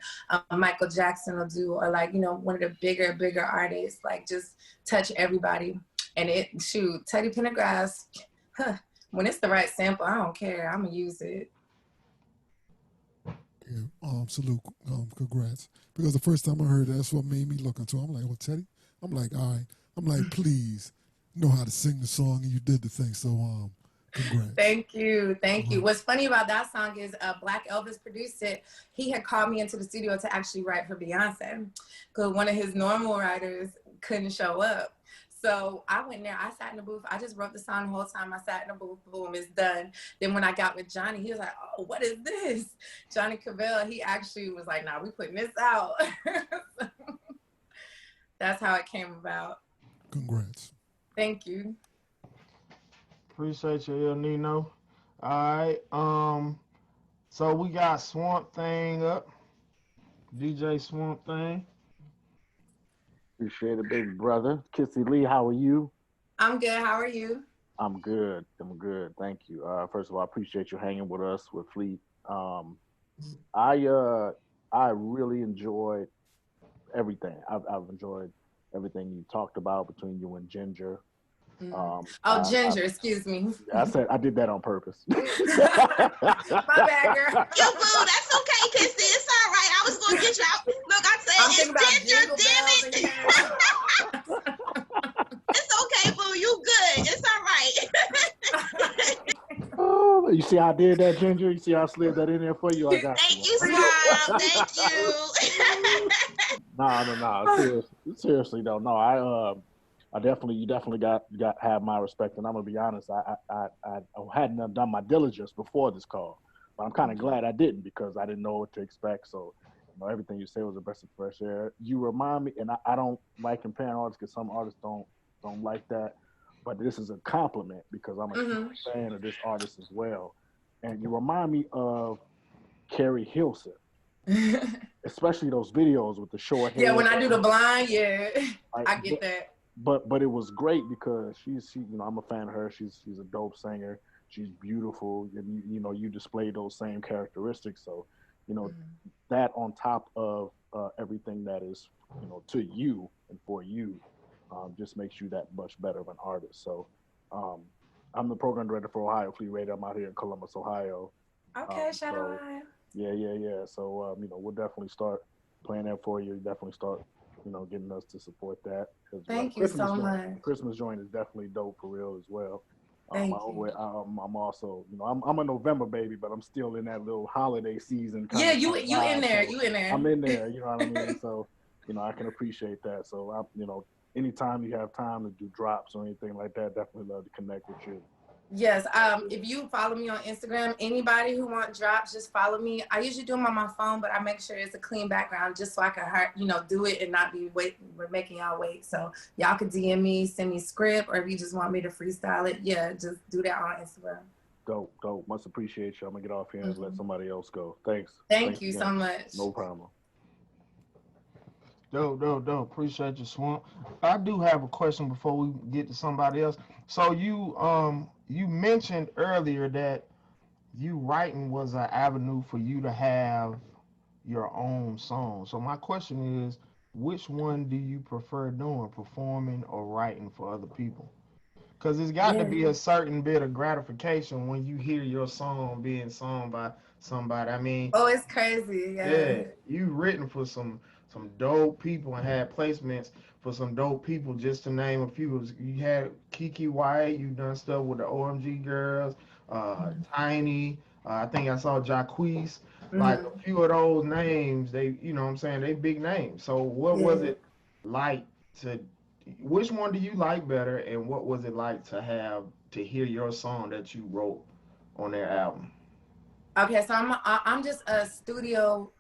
Michael Jackson will do, or like, you know, one of the bigger artists, like just touch everybody. And Teddy Pendergrass, When it's the right sample, I don't care. I'm gonna use it. Yeah, salute, congrats. Because the first time I heard that, that's what made me look into it. I'm like, oh, Teddy? I'm like, all right. I'm like, please, you know how to sing the song, and you did the thing, so congrats. Thank you, thank you. What's funny about that song is Black Elvis produced it. He had called me into the studio to actually write for Beyonce, because one of his normal writers couldn't show up. So I went there, I sat in the booth, I just wrote the song the whole time. I sat in the booth, boom, it's done. Then when I got with Johnny, he was like, oh, what is this? Johnny Cavell, he actually was like, nah, we putting this out. So that's how it came about. Congrats. Thank you. Appreciate you, El Nino. All right, so we got Swamp Thing up. DJ Swamp Thing. Appreciate it, big brother. Kissie Lee, how are you? I'm good. How are you? I'm good. I'm good. Thank you. First of all, I appreciate you hanging with us with Fleet. I really enjoyed everything. I've enjoyed everything you talked about between you and Ginger. Ginger, excuse me. I said I did that on purpose. My bad, girl. Yo, boo, that's okay, Kissy. It's all right. I was gonna get you out. Look, I said it's Ginger, damn it. It's okay, boo. You good. It's all right. Oh, you see how I did that, Ginger? You see how I slid that in there for you? I got Thank you, Swamp. Thank you. No. Seriously though, no. You definitely got have my respect, and I'm gonna be honest. I hadn't done my diligence before this call, but I'm kind of glad I didn't, because I didn't know what to expect. So, everything you say was a breath of fresh air. You remind me, and I don't like comparing artists, because some artists don't like that, but this is a compliment, because I'm a huge fan of this artist as well. And you remind me of Carrie Hilson, especially those videos with the short hair. Yeah, when I do the blind, I get that. But it was great, because she I'm a fan of her. She's a dope singer. She's beautiful, and you display those same characteristics. So, that on top of everything that is to you and for you, just makes you that much better of an artist. So, I'm the program director for Ohio Fleet Radio. I'm out here in Columbus, Ohio. Okay, shout out Ohio. Yeah. So, we'll definitely start playing that for you. Definitely start getting us to support that. Thank you so much. Christmas joint is definitely dope for real as well. Thank you. I'm also, I'm a November baby, but I'm still in that little holiday season. Yeah, you in there. So you in there. I'm in there. You know what I mean? So, I can appreciate that. So, anytime you have time to do drops or anything like that, definitely love to connect with you. Yes. If you follow me on Instagram, anybody who wants drops, just follow me. I usually do them on my phone, but I make sure it's a clean background, just so I can do it and not be making y'all wait. So y'all could DM me, send me script, or if you just want me to freestyle it, just do that on Instagram. Dope. Much appreciate you. I'm gonna get off here and let somebody else go. Thanks. Thank you so much. No problem. Dope. Appreciate you, Swamp. I do have a question before we get to somebody else. So you mentioned earlier that you writing was an avenue for you to have your own song. So my question is, which one do you prefer doing, performing or writing for other people? Because it's got to be a certain bit of gratification when you hear your song being sung by somebody. I mean, it's crazy. Yeah, you written for some dope people and had placements for some dope people, just to name a few. You had Kiki White, you done stuff with the OMG Girls, Tiny, I think I saw Jacquees, like a few of those names, they, they big names. So what was it like which one do you like better, and what was it like to hear your song that you wrote on their album? Okay, so I'm just a studio,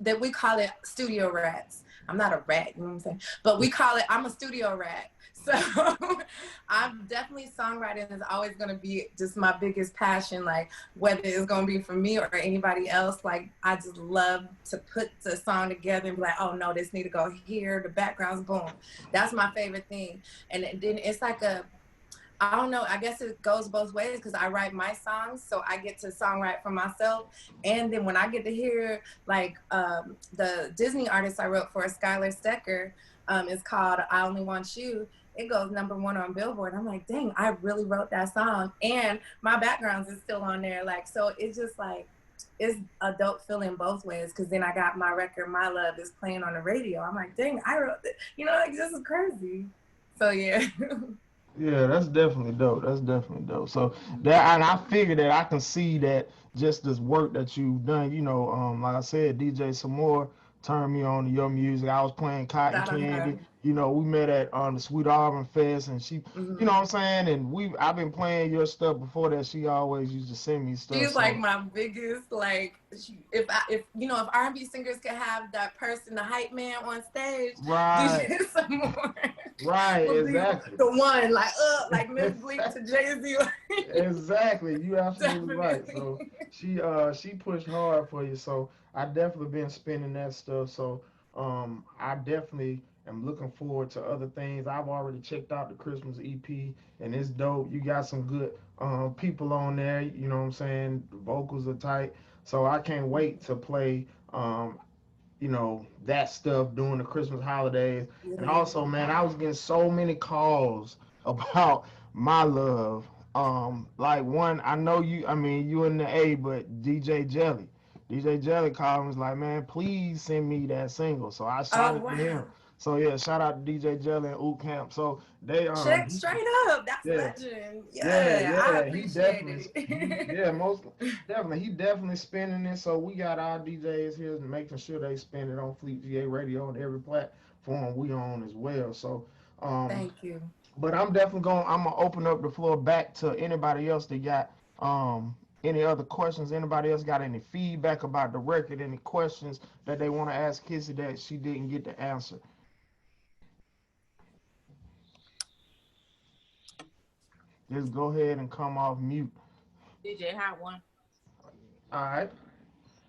that we call it studio rats. I'm not a rat, you know what I'm saying? But we call it, I'm a studio rat. So I'm definitely, songwriting is always gonna be just my biggest passion, like whether it's gonna be for me or anybody else. Like I just love to put the song together and be like, oh no, this need to go here, the background's boom. That's my favorite thing. And then it's like I don't know, I guess it goes both ways, because I write my songs, so I get to songwrite for myself. And then when I get to hear, like, the Disney artist I wrote for, Skylar Stecker, It's called I Only Want You. It goes #1 on Billboard. I'm like, dang, I really wrote that song. And my backgrounds is still on there. Like, so it's just like, it's a dope feeling both ways. Cause then I got my record, My Love, is playing on the radio. I'm like, dang, I wrote it. You know, like, this is crazy. So yeah. Yeah, that's definitely dope. That's definitely dope. So that, and I figured that I can see that just this work that you've done. You know, like I said, DJ Samore turned me on to your music. I was playing Cotton Candy. You know, we met at the Sweet Auburn Fest, and she, you know what I'm saying? And I've been playing your stuff before that. She always used to send me stuff. She's like my biggest, like, if you know, if R&B singers could have that person, the hype man on stage, right? DJ Samore. Right, exactly. The one, like Miss Bleak to Jay-Z. Exactly, you absolutely right. So she pushed hard for you. So I definitely been spinning that stuff. So I definitely am looking forward to other things. I've already checked out the Christmas EP, and it's dope. You got some good people on there. You know what I'm saying? The vocals are tight. So I can't wait to play. You know, that stuff during the Christmas holidays. And also, man, I was getting so many calls about My Love. Like one, I know you, I mean, you in the A, but DJ Jelly called and was like, man, please send me that single. So I shot it to him. So yeah, shout out to DJ Jelly and Oot Camp. So they check straight up. That's legend. I appreciate it. Most definitely. He definitely spinning it. So we got our DJs here making sure they spin it on Fleet GA Radio and every platform we on as well. So thank you. But I'm definitely I'm gonna open up the floor back to anybody else that got any other questions. Anybody else got any feedback about the record? Any questions that they want to ask Kissie that she didn't get to answer? Just go ahead and come off mute. DJ Hot One. All right.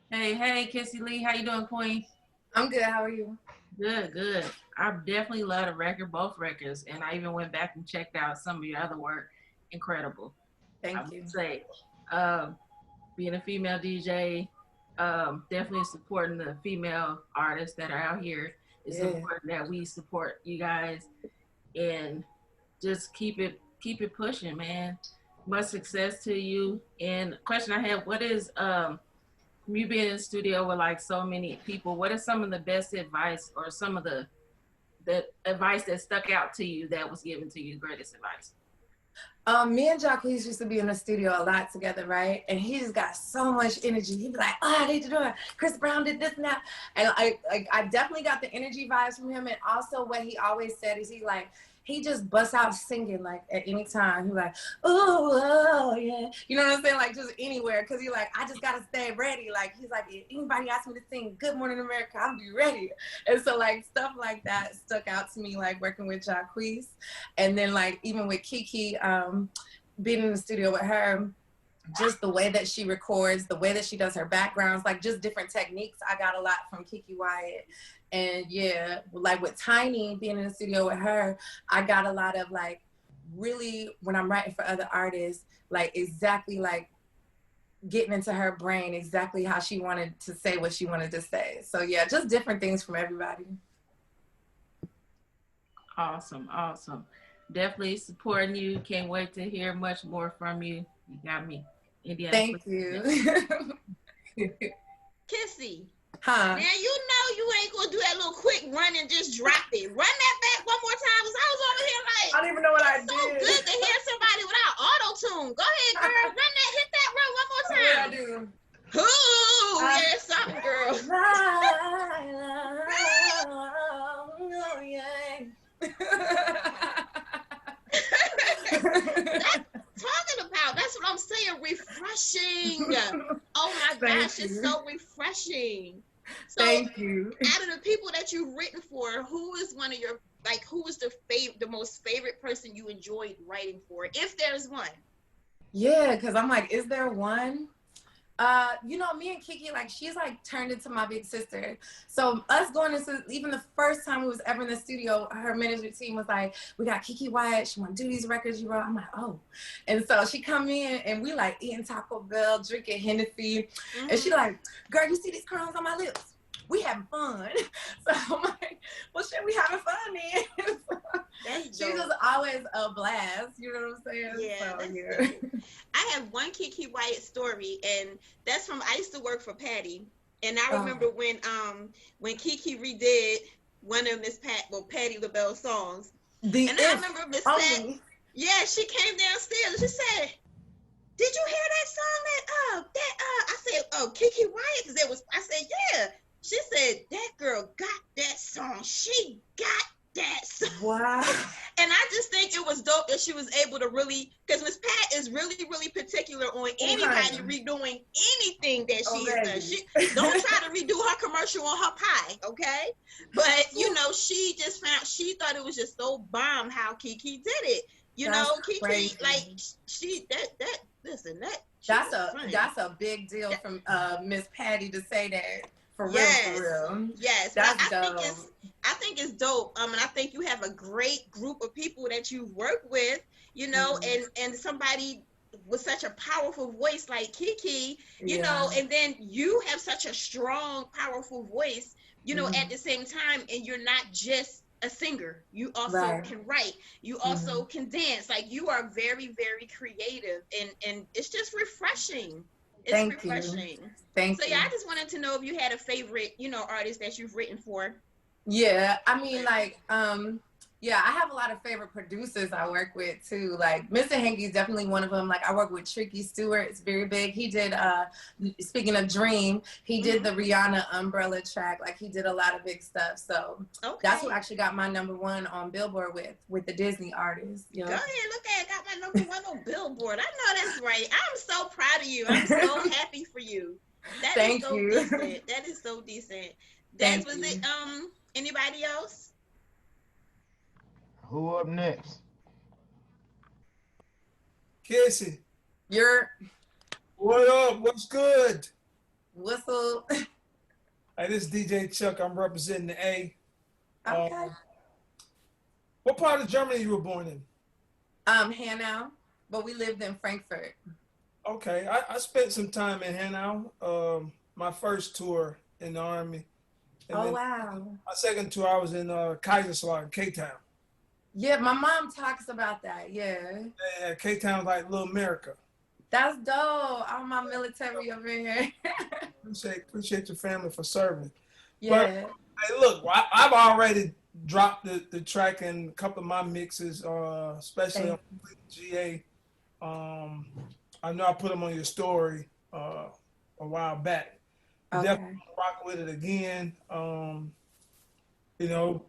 Hey, Kissie Lee, how you doing, Queen? I'm good. How are you? Good. I definitely love the record, both records, and I even went back and checked out some of your other work. Incredible. Thank you. Say, being a female DJ, definitely supporting the female artists that are out here. It's important that we support you guys and just keep it pushing, man. Much success to you. And question I have, what is you being in the studio with like so many people, what is some of the best advice or some of the advice that stuck out to you that was given to you, greatest advice? Me and Jacquees used to be in the studio a lot together, right? And he just got so much energy. He'd be like, oh, I need to do it. Chris Brown did this and that. And I definitely got the energy vibes from him. And also what he always said is he just busts out singing like at any time. He's like, oh, yeah. You know what I'm saying? Like just anywhere. Cause he's like, I just gotta stay ready. Like he's like, if anybody asks me to sing Good Morning America, I'll be ready. And so like stuff like that stuck out to me, like working with Jacquees. And then like even with Kiki, being in the studio with her, just the way that she records, the way that she does her backgrounds, like just different techniques. I got a lot from Kiki Wyatt. And yeah, like with Tiny, being in the studio with her, I got a lot of like, really, when I'm writing for other artists, like exactly like getting into her brain, exactly how she wanted to say what she wanted to say. So yeah, just different things from everybody. Awesome. Definitely supporting you. Can't wait to hear much more from you. You got me. Indiana. Thank you. Kissie. Huh? Now you know you ain't gonna do that little quick run and just drop it. Run that back one more time, cause I was over here like, I don't even know what I did. So good to hear somebody without auto-tune. Go ahead, girl. Hit that run one more time. What did I do? Ooh, yeah, something, girl. Oh, yeah. Talking about, that's what I'm saying, refreshing. Oh my gosh, it's so refreshing. So thank you. Out of the people that you've written for, who is one of your, like, who was the most favorite person you enjoyed writing for, if there's one? Yeah, because I'm like, is there one? You know, me and Kiki, like, she's like turned into my big sister. So us going into, even the first time we was ever in the studio, her manager team was like, we got Kiki Wyatt, she want to do these records you wrote. I'm like, oh. And so she come in and we like eating Taco Bell, drinking Hennessy. And she like, girl, you see these crumbs on my lips? we having fun. So I'm like, well, shit, we having fun then. She's just always a blast. You know what I'm saying? Yeah, so, yeah. I have one Kiki Wyatt story, and that's from, I used to work for Patty, and I remember when Kiki redid one of Patty LaBelle's songs, and I remember Miss Pat, yeah, she came downstairs and she said, "Did you hear that song I said, oh, Kiki Wyatt?" Because I said, yeah. She said, "That girl got that song. She got that song." Wow. And I just think it was dope that she was able to really, because Miss Pat is really, really particular on anybody redoing anything that she has done. She don't try to redo her commercial on her pie, okay? But you know, she thought it was just so bomb how Kiki did it. You know, Kiki, crazy. like that's a big deal from Miss Patty to say that. For real, yes, for real. Yes, that's dope. I think it's dope. And I think you have a great group of people that you work with, you know, and somebody with such a powerful voice like Kiki, you know, and then you have such a strong, powerful voice, you know, at the same time, and you're not just a singer. You also can write. You also can dance. Like, you are very, very creative, and it's just refreshing. It's refreshing. Thank you. So yeah, I just wanted to know if you had a favorite, you know, artist that you've written for. Yeah, I mean, like, yeah, I have a lot of favorite producers I work with too. Like, Mr. Hankey's definitely one of them. Like, I work with Tricky Stewart. It's very big. He did, speaking of Dream, he did the Rihanna Umbrella track. Like, he did a lot of big stuff. So that's who actually got my #1 on Billboard with the Disney artists. You know? Go ahead, look at it. Got my #1 on Billboard. I know that's right. I'm so proud of you. I'm so happy for you. That is so decent. That is so decent. That was it. Anybody else? Who up next? Kissie. What up? What's good? What's up? Hey, this is DJ Chuck. I'm representing the A. Okay. What part of Germany you were born in? Hanau, but we lived in Frankfurt. Okay, I spent some time in Hanau. My first tour in the Army. And wow. My second tour, I was in Kaiserslautern, K-Town. Yeah, my mom talks about that, yeah. Yeah, K-Town's like little America. That's dope. All my military over here. appreciate your family for serving. Yeah. But, hey, look, I've already dropped the track in a couple of my mixes, especially on GA. I know I put them on your story a while back. Definitely rock with it again. You know,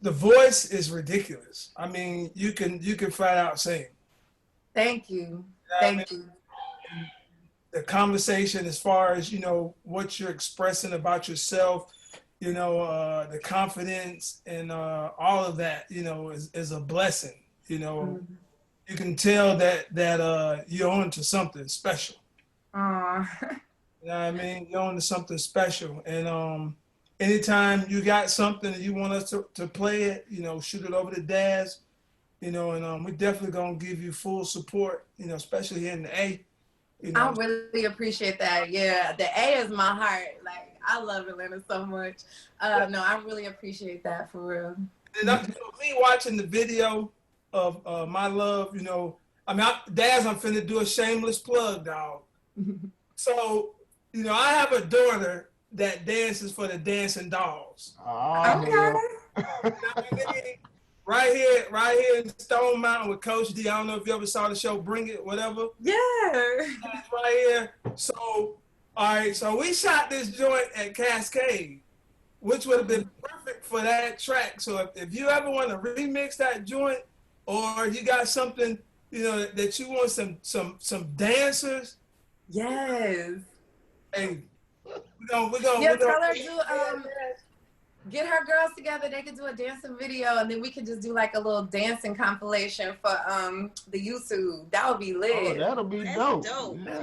the voice is ridiculous. I mean, you can flat out sing. Thank you. Thank you. The conversation, as far as, you know, what you're expressing about yourself, you know, the confidence and all of that, you know, is a blessing. You know, you can tell that you're on to something special. Aww. You know what I mean? You're on to something special. And anytime you got something and you want us to play it, you know, shoot it over to Daz, you know, and we're definitely going to give you full support, you know, especially here in the A. You know. I really appreciate that. Yeah, the A is my heart. Like, I love Atlanta so much. No, I really appreciate that, for real. And me watching the video of My Love, you know, I mean, Daz, I'm finna do a shameless plug, dog. So, you know, I have a daughter that dances for the Dancing Dolls. Oh, okay. Right here in Stone Mountain with Coach D. I don't know if you ever saw the show Bring It, whatever. Yeah. That's right here. So, all right, so we shot this joint at Cascade, which would have been perfect for that track. So if you ever want to remix that joint, or you got something, you know, that you want some dancers. Yes. Hey, we're gonna tell her to get her girls together. They could do a dancing video, and then we could just do like a little dancing compilation for the YouTube. That would be lit. Oh, that'll be dope.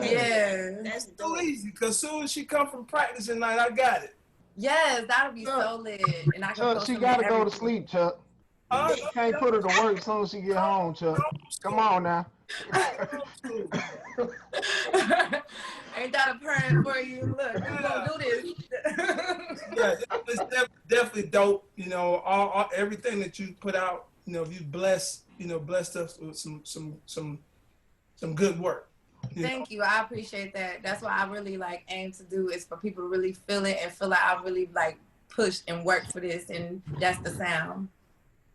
Yeah. That's so easy, because as soon as she come from practice at night, I got it. Yes, that'll be so lit. And I can Chuck, she gotta go to sleep, Chuck. You can't put her to work as soon as she get home, Chuck. Come on now. Ain't that a purring for you? Look, we gonna do this. Yeah, it's definitely dope. You know, all everything that you put out. You know, you blessed us with some good work. Thank you. I appreciate that. That's what I really like aim to do is for people to really feel it and feel like I really like pushed and worked for this, and that's the sound.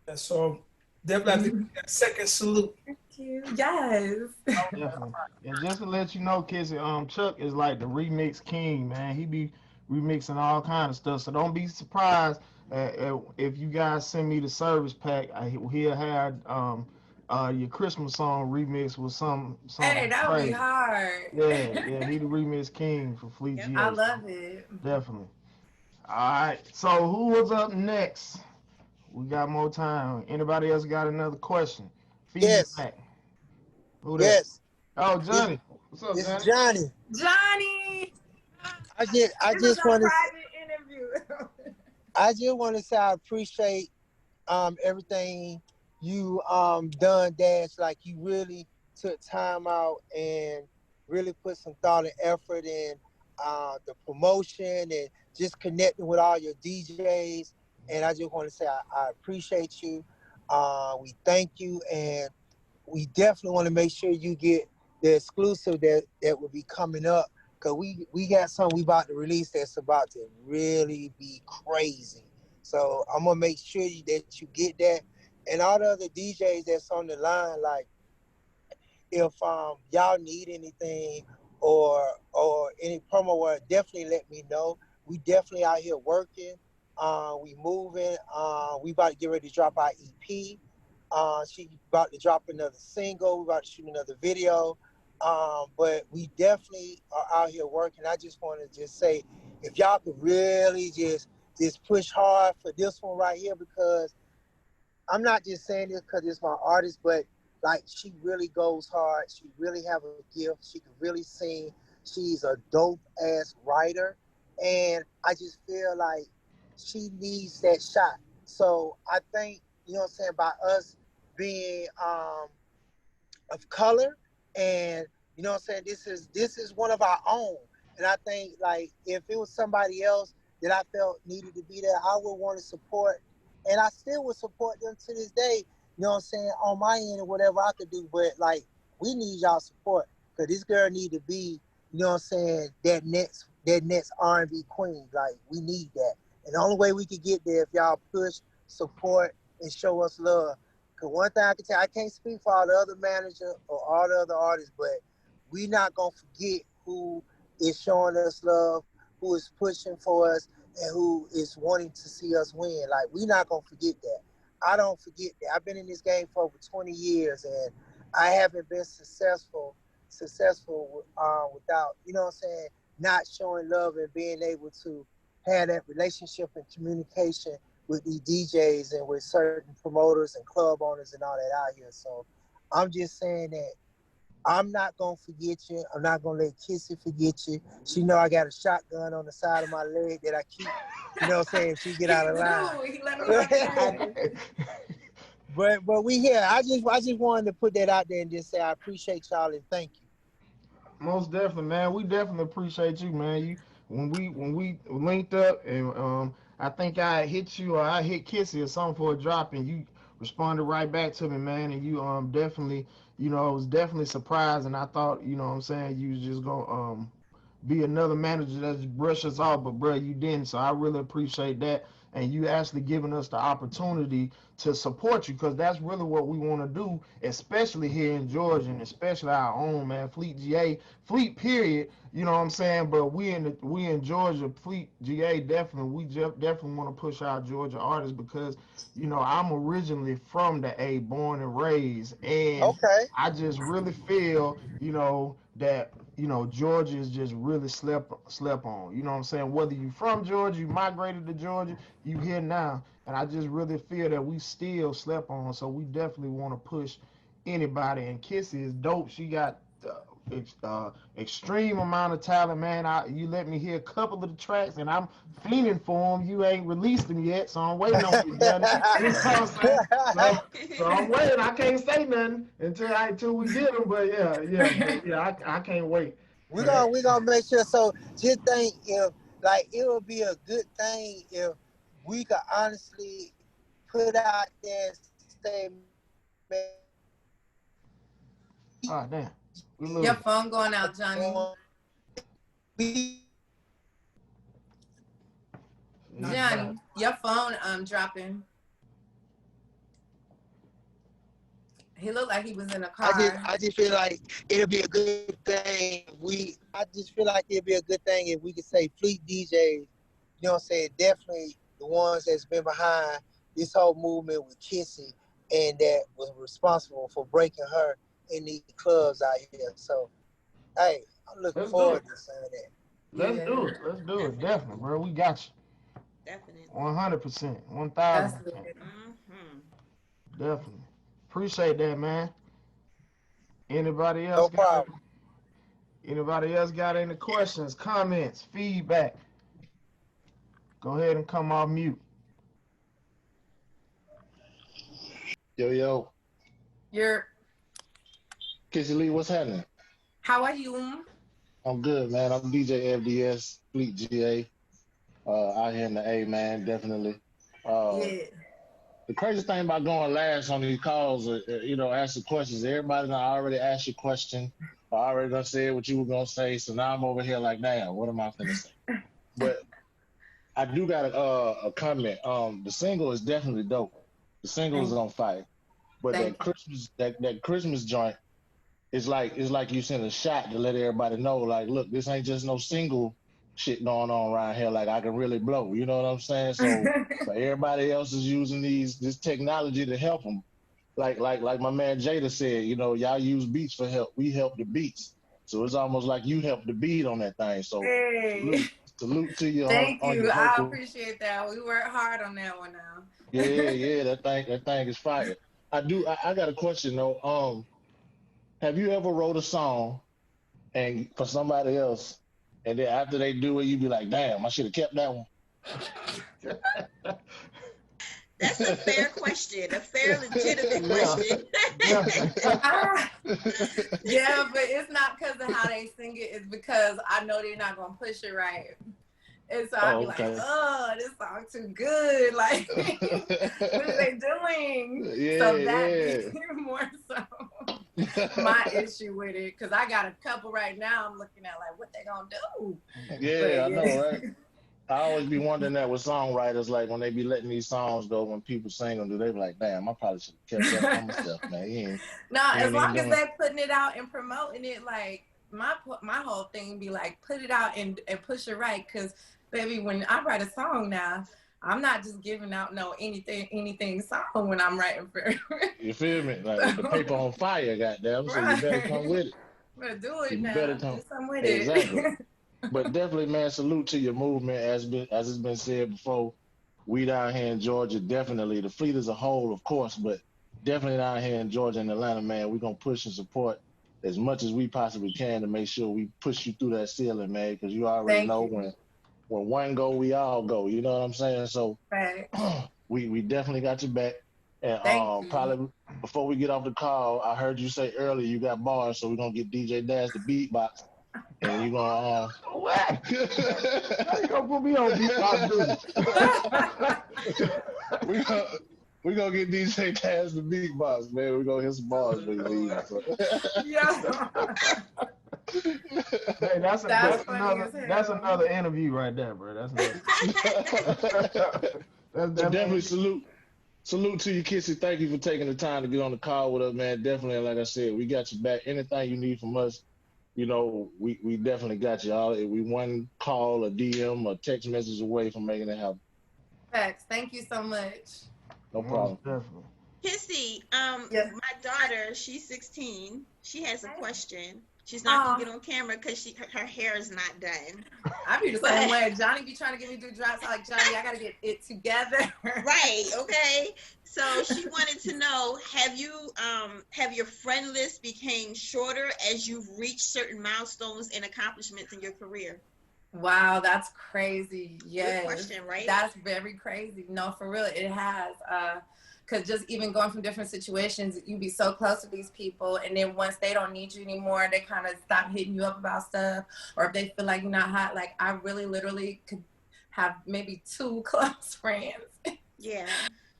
Yeah, so definitely that second salute. Thank you. Yes. Definitely. And just to let you know, Kissie, Chuck is like the remix king, man. He be remixing all kind of stuff. So don't be surprised if you guys send me the service pack. He'll have your Christmas song remix with some. Hey, that would be hard. Yeah, he the remix king for Fleet GA. I love it. Definitely. All right. So who was up next? We got more time. Anybody else got another question? Yes. Who that? Yes. Oh, Johnny. What's up, It's Johnny? Johnny. I just want to. I just want to say I appreciate everything you done, Dash. Like you really took time out and really put some thought and effort in the promotion and just connecting with all your DJs. And I just want to say I appreciate you. We thank you, and we definitely want to make sure you get the exclusive that will be coming up, because we got something we about to release that's about to really be crazy. So I'm gonna make sure that you get that, and all the other DJs that's on the line. Like, if y'all need anything or any promo work, definitely let me know. We definitely out here working. We moving. We about to get ready to drop our EP. She about to drop another single. We about to shoot another video. But we definitely are out here working. I just want to just say, if y'all could really just push hard for this one right here, because I'm not just saying this because it's my artist, but like, she really goes hard. She really have a gift. She can really sing. She's a dope ass writer, and I just feel like she needs that shot. So I think, you know what I'm saying, by us being of color, and you know what I'm saying, this is one of our own. And I think, like, if it was somebody else that I felt needed to be there, I would want to support, and I still would support them to this day, you know what I'm saying, on my end or whatever I could do. But like, we need y'all support, because this girl need to be, you know what I'm saying, that next R&B queen. Like, we need that. And the only way we could get there if y'all push, support, and show us love. Because one thing I can tell, I can't speak for all the other managers or all the other artists, but we not going to forget who is showing us love, who is pushing for us, and who is wanting to see us win. Like, we not going to forget that. I don't forget that. I've been in this game for over 20 years, and I haven't been successful without, you know what I'm saying, not showing love and being able to have that relationship and communication with these DJs and with certain promoters and club owners and all that out here. So I'm just saying that I'm not going to forget you. I'm not going to let Kissie forget you. She know I got a shotgun on the side of my leg that I keep, you know what I'm saying, if she get out of line. But we here. I just wanted to put that out there and just say I appreciate y'all and thank you. Most definitely, man. We definitely appreciate you, man. When we linked up, and I think I hit you, or I hit Kissie or something for a drop, and you responded right back to me, man. And you definitely, you know, I was definitely surprised, and I thought, you know what I'm saying, you was just gonna be another manager that just brush us off, but bro, you didn't. So I really appreciate that, and you actually giving us the opportunity to support you, because that's really what we want to do, especially here in Georgia, and especially our own, man, Fleet GA, Fleet period, you know what I'm saying. But we in Georgia, Fleet GA, definitely, definitely want to push our Georgia artists, because, you know, I'm originally from the A, born and raised, and I just really feel, you know, that, you know, Georgia is just really slept on. You know what I'm saying? Whether you from Georgia, you migrated to Georgia, you here now. And I just really feel that we still slept on. So we definitely want to push anybody. And Kissie is dope. She got extreme amount of talent, man. You let me hear a couple of the tracks, and I'm fiending for them. You ain't released them yet, so I'm waiting on you, Johnny. You know what I'm saying? So I'm waiting. I can't say nothing until we get them. But yeah, I can't wait. We're gonna make sure. So just think if like it would be a good thing if we could honestly put out there and say, Ah, damn. Your phone going out, Johnny. Johnny, your phone dropping. He looked like he was in a car. I just feel like it'll be a good thing. I just feel like it'd be a good thing if we could say Fleet DJs, you know what I'm saying? Definitely the ones that's been behind this whole movement with Kissie and that was responsible for breaking her in these clubs out here. So, hey, I'm looking forward to saying that. Let's do it. Let's do it. Definitely, bro. We got you. Definitely. 100%. 1,000%. Definitely. Appreciate that, man. Anybody else? No problem. Anybody else got any questions, comments, feedback? Go ahead and come off mute. Yo. Kissie Lee, what's happening? How are you? I'm good, man. I'm DJ FDS, Fleet GA, out here in the A, man, definitely. Yeah. The craziest thing about going last on these calls, asking questions, everybody done already asked your question. I already done said what you were going to say, so now I'm over here like, damn, what am I going to say? But I do got a comment. The single is definitely dope. The single is on fire. But that Christmas joint is like you sent a shot to let everybody know, like, look, this ain't just no single shit going on around here. Like, I can really blow. You know what I'm saying? So everybody else is using this technology to help them. Like my man Jada said, y'all use beats for help. We help the beats. So it's almost like you help the beat on that thing. So salute to you. Thank you. I appreciate that. We worked hard on that one now. Yeah, that thing is fire. I got a question though. Have you ever wrote a song and for somebody else, and then after they do it, you be like, damn, I should have kept that one? That's a fair question, a fair, legitimate question. Yeah, but it's not because of how they sing it. It's because I know they're not going to push it right. And so I'd be like, oh, this song too good. Like, what are they doing? Yeah, so that more so my issue with it. Because I got a couple right now I'm looking at like, what they going to do? Yeah, I know, right? I always be wondering that with songwriters, like when they be letting these songs go, when people sing them, they be like, damn, I probably should have kept that for myself, man. As long as they're putting it out and promoting it, like, my whole thing be like, put it out and push it right. Because, baby, when I write a song now, I'm not just giving out anything song when I'm writing for it. You feel me? Like the paper on fire, goddamn. So you better come with it. Better do it now. Do something with it. Exactly. But definitely, man, salute to your movement. As it's been said before, we down here in Georgia, definitely, the fleet as a whole, of course, but definitely down here in Georgia and Atlanta, man, we're going to push and support as much as we possibly can to make sure we push you through that ceiling, man, because you already know when one go, we all go. You know what I'm saying? So we definitely got your back. And probably before we get off the call, I heard you say earlier you got bars, so we're going to get DJ Dash the beatbox. And you gonna what? You gonna put me on beatbox duty? we gonna get DJ Taz the beatbox, man. We gonna hit some bars when you leave. So. Hey, that's another interview right there, bro. That's definitely salute to you, Kissie. Thank you for taking the time to get on the call with us, man. Definitely, like I said, we got your back. Anything you need from us, we definitely got you. We one call, a DM, a text message away from making it happen. Thanks. Thank you so much. No problem. Definitely. Kissie, my daughter, she's 16. She has a question. She's not gonna get on camera because her hair is not done. I be the same way. Johnny be trying to get me do drops. Like, Johnny, I gotta get it together. Right. Okay. So she wanted to know: have your friend list became shorter as you've reached certain milestones and accomplishments in your career? Wow, that's crazy. Yes. Good question, right? That's very crazy. No, for real, it has. Because just even going from different situations, you be so close to these people, and then once they don't need you anymore, they kind of stop hitting you up about stuff, or if they feel like you're not hot. Like, I really literally could have maybe 2 close friends. Yeah.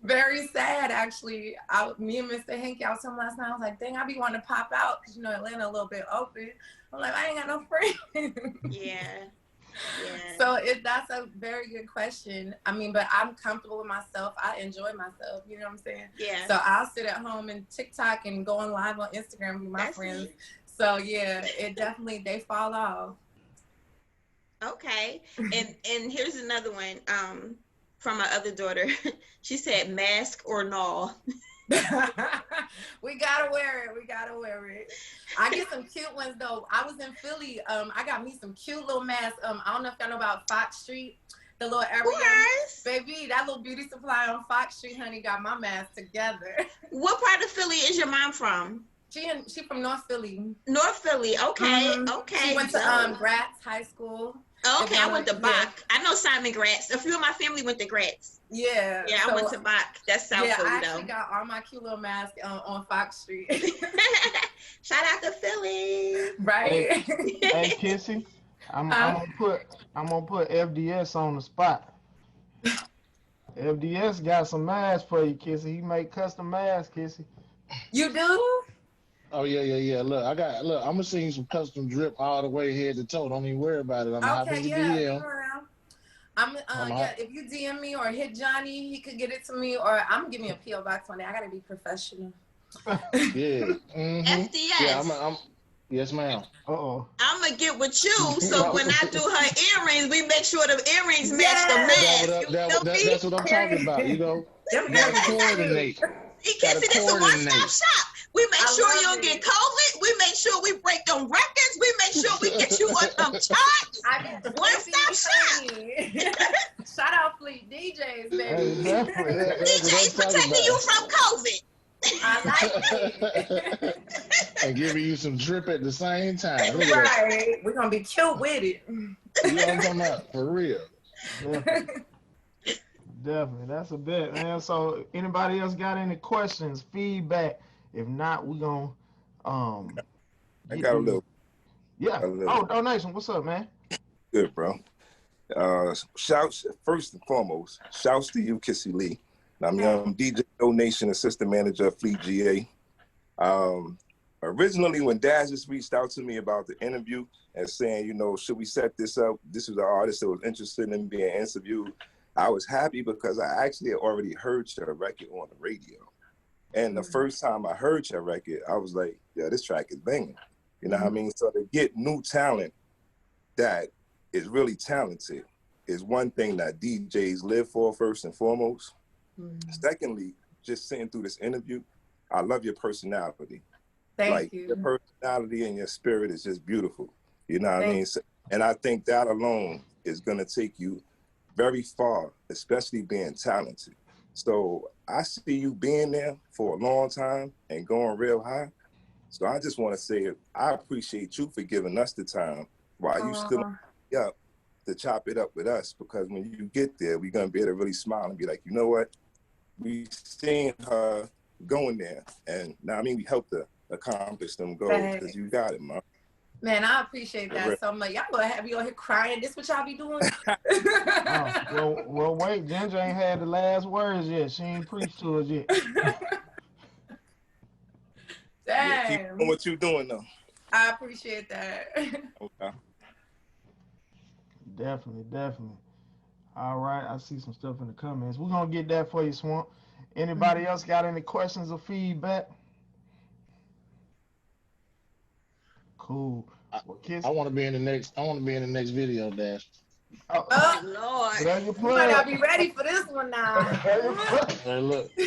Very sad, actually. Me and Mr. Hanky, I was telling him last night, I was like, dang, I be wanting to pop out because, you know, Atlanta a little bit open. I'm like, I ain't got no friends. Yeah. Yeah. So that's a very good question. I mean, but I'm comfortable with myself. I enjoy myself. You know what I'm saying? Yeah. So I'll sit at home and TikTok and go on live on Instagram with my friends. So yeah, it definitely, they fall off. Okay. And here's another one from my other daughter. She said mask or no. We gotta wear it. We gotta wear it. I get some cute ones though. I was in Philly. I got me some cute little masks. I don't know if y'all know about Fox Street, the little area. Baby, that little beauty supply on Fox Street, honey, got my mask together. What part of Philly is your mom from? She from North Philly. North Philly. Okay. Okay. She went to Gratz High School. Okay, I went to Bach. I know Simon Gratz. A few of my family went to Gratz. Yeah. Yeah, I went to Bach. That's South Philly, I actually got all my cute little masks on Fox Street. Shout out to Philly. Right. Hey, Kissie, I'm gonna put FDS on the spot. FDS got some masks for you, Kissie. He make custom masks, Kissie. You do? Oh yeah. Look, I'm gonna send you some custom drip all the way head to toe. Don't even worry about it. I'm okay, happy to DM. If you DM me or hit Johnny, he could get it to me, or I'm gonna give me a PO box one day. I gotta be professional. Yeah. FDS. Yeah, yes, ma'am. I'm gonna get with you, so when I do her earrings, we make sure the earrings match the mask. That's what I'm talking about. You know, you gotta coordinate. Kissie, this is a one-stop shop. We make sure you don't get COVID. We make sure we break them records. We make sure we get you on them charts. One-stop shop. Shout out Fleet DJs, baby. DJs protecting you from COVID. I like it. And giving you some drip at the same time. Right. We're going to be cute with it. You know what I'm talking about? For real. Definitely. That's a bet, man. So anybody else got any questions, feedback? If not, we gonna I got a little. Yeah. Oh, donation. What's up, man? Good, bro. Shouts first and foremost. Shouts to you, Kissie Lee. I'm DJ Donation Assistant Manager of Fleet GA. Originally, when Daz just reached out to me about the interview and saying, you know, should we set this up? This was an artist that was interested in being interviewed. I was happy because I actually had already heard your record on the radio. And the first time I heard your record, I was like, yeah, this track is banging. You know what I mean? So to get new talent that is really talented is one thing that DJs live for first and foremost. Secondly, just sitting through this interview, I love your personality. Thank you. Your personality and your spirit is just beautiful. You know what I mean? So, and I think that alone is going to take you very far, especially being talented. So I see you being there for a long time and going real high. So I just want to say I appreciate you for giving us the time while you still up to chop it up with us, because when you get there, we're going to be able to really smile and be like, you know what? We seen her going there, and now I mean we helped her accomplish them goals because you got it, man. Man, I appreciate that so much. Y'all gonna have you on here crying. This what y'all be doing? Well, wait. Ginger ain't had the last words yet. She ain't preached to us yet. Damn. Yeah, keep doing what you doing, though. I appreciate that. Okay. Definitely. All right. I see some stuff in the comments. We're going to get that for you, Swamp. Anybody else got any questions or feedback? Cool. I want to be in the next video, Dash. Oh Lord! You might not be ready for this one now. Hey, look. I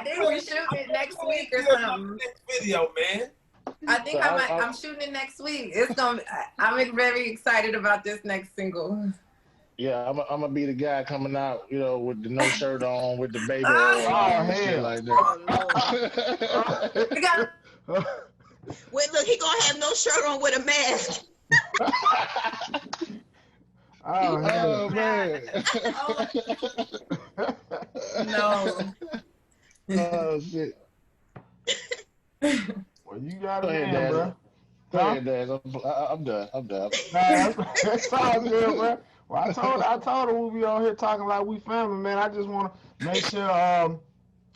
think we're shooting it next week or something. Next video, man. I think I'm shooting it next week. It's gonna. I'm very excited about this next single. Yeah, I'm gonna be the guy coming out, you know, with the no shirt on, with the baby and shit like that. Wait, look, he gonna have no shirt on with a mask. Oh man. No. Oh shit. Well, you got Go it, ahead, man, Daz. bro. Go ahead, Daz. I'm done. I'm done. Nah, that's all good, bro. Well, I told her we'll be on here talking like we family, man. I just want to make sure,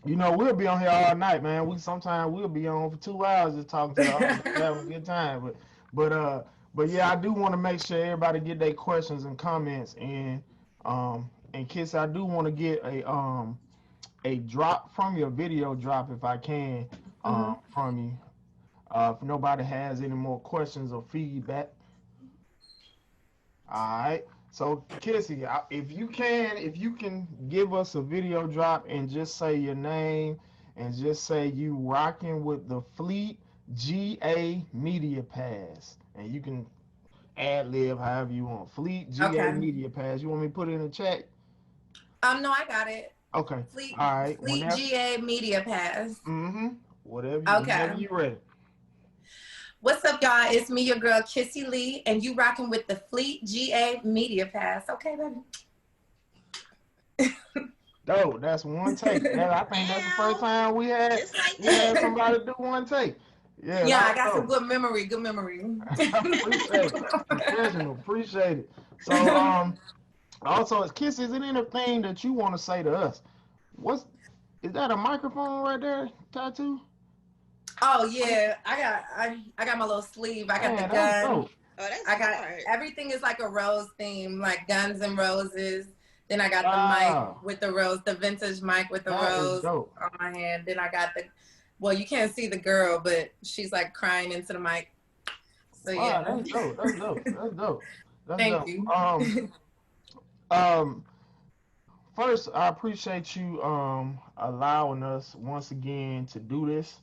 we'll be on here all night, man. Sometimes we'll be on for 2 hours just talking to the audience, having a good time. But yeah, I do want to make sure everybody get their questions and comments in. And Kiss, I do want to get a drop from your video drop if I can, from you. If nobody has any more questions or feedback. All right. So Kissie, if you can give us a video drop and just say your name and just say you rocking with the Fleet GA Media Pass, and you can ad lib however you want. Fleet GA Media Pass. You want me to put it in the chat? No, I got it. Okay. Fleet, all right. Fleet GA Media Pass. Whenever you're ready. What's up, y'all? It's me, your girl, Kissie Lee, and you rocking with the Fleet GA Media Pass. Okay, baby. No, that's one take. I think that's the first time we had somebody do one take. Yeah, I got some good memory. Appreciate it. Professional. Appreciate it. So, also, Kissie, is there anything that you want to say to us? Is that a microphone right there, Tattoo? Oh yeah, I got my little sleeve. I got the gun. Oh, that's hard. Everything is like a rose theme, like Guns and Roses. Then I got the mic with the rose, the vintage mic with the rose on my hand. Then I got you can't see the girl, but she's like crying into the mic. So yeah. That's dope. That's dope. Thank you. First, I appreciate you allowing us once again to do this.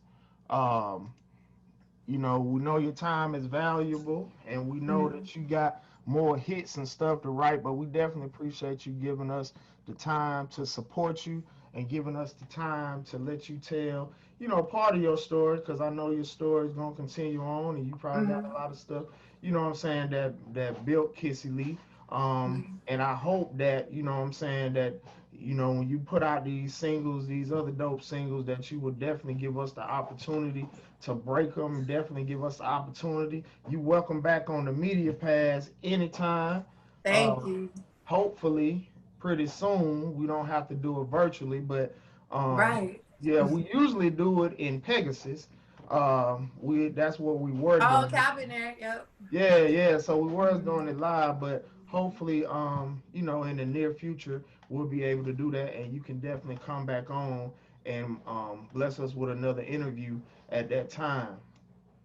We know your time is valuable, and we know that you got more hits and stuff to write, but we definitely appreciate you giving us the time to support you and giving us the time to let you tell, part of your story, because I know your story is going to continue on, and you probably got a lot of stuff, that built Kissie Lee. And I hope that, that, when you put out these singles, these other dope singles, that you will definitely give us the opportunity to break them, definitely give us the opportunity. You welcome back on the Media Pass anytime. Thank you. Hopefully, pretty soon, we don't have to do it virtually, but right. Yeah, we usually do it in Pegasus. That's what we were doing. Oh, cabinet, yep. Yeah. So we were doing it live, but hopefully, in the near future, we'll be able to do that, and you can definitely come back on and bless us with another interview at that time.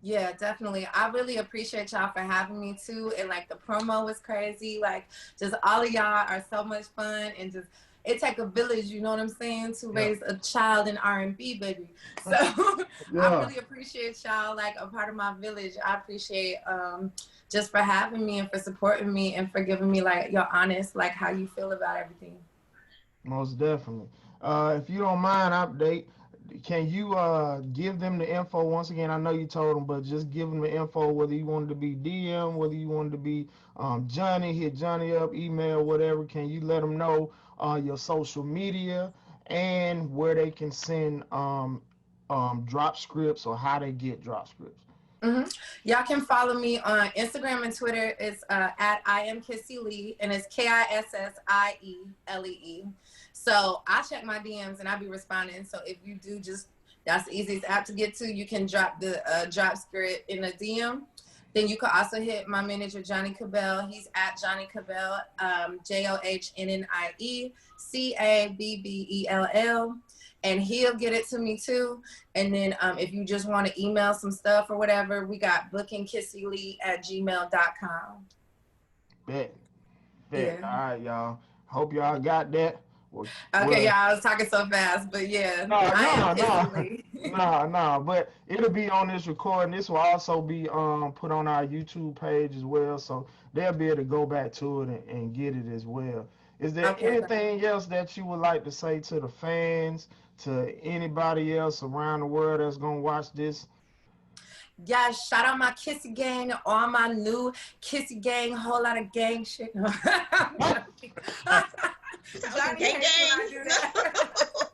Yeah, definitely. I really appreciate y'all for having me too. And like the promo was crazy. Like just all of y'all are so much fun, and just it take a village, you know what I'm saying, to raise a child in R&B, baby. So I really appreciate y'all, like a part of my village. I appreciate just for having me and for supporting me and for giving me like your honest, like how you feel about everything. Most definitely. If you don't mind, update. Can you give them the info once again? I know you told them, but just give them the info, whether you wanted to be DM, whether you wanted to be Johnny, hit Johnny up, email, whatever. Can you let them know your social media and where they can send drop scripts or how they get drop scripts? Y'all can follow me on Instagram and Twitter. It's at I am Kissie Lee, and it's KISSIELEE. So I check my DMs and I'll be responding. So if you do, that's the easiest app to get to. You can drop the drop script in a DM. Then you can also hit my manager, Johnny Cabell. He's at Johnny Cabell, JOHNNIECABBELL. And he'll get it to me too. And then if you just want to email some stuff or whatever, we got bookingkissielee@gmail.com. Bet. Yeah. All right, y'all. Hope y'all got that. Okay, y'all, I was talking so fast, but yeah. No. But it'll be on this recording. This will also be put on our YouTube page as well, so they'll be able to go back to it and get it as well. Is there anything else that you would like to say to the fans, to anybody else around the world that's gonna watch this? Yes, shout out my Kissie gang, all my new Kissie gang, whole lot of gang shit. Johnny hates when I do that.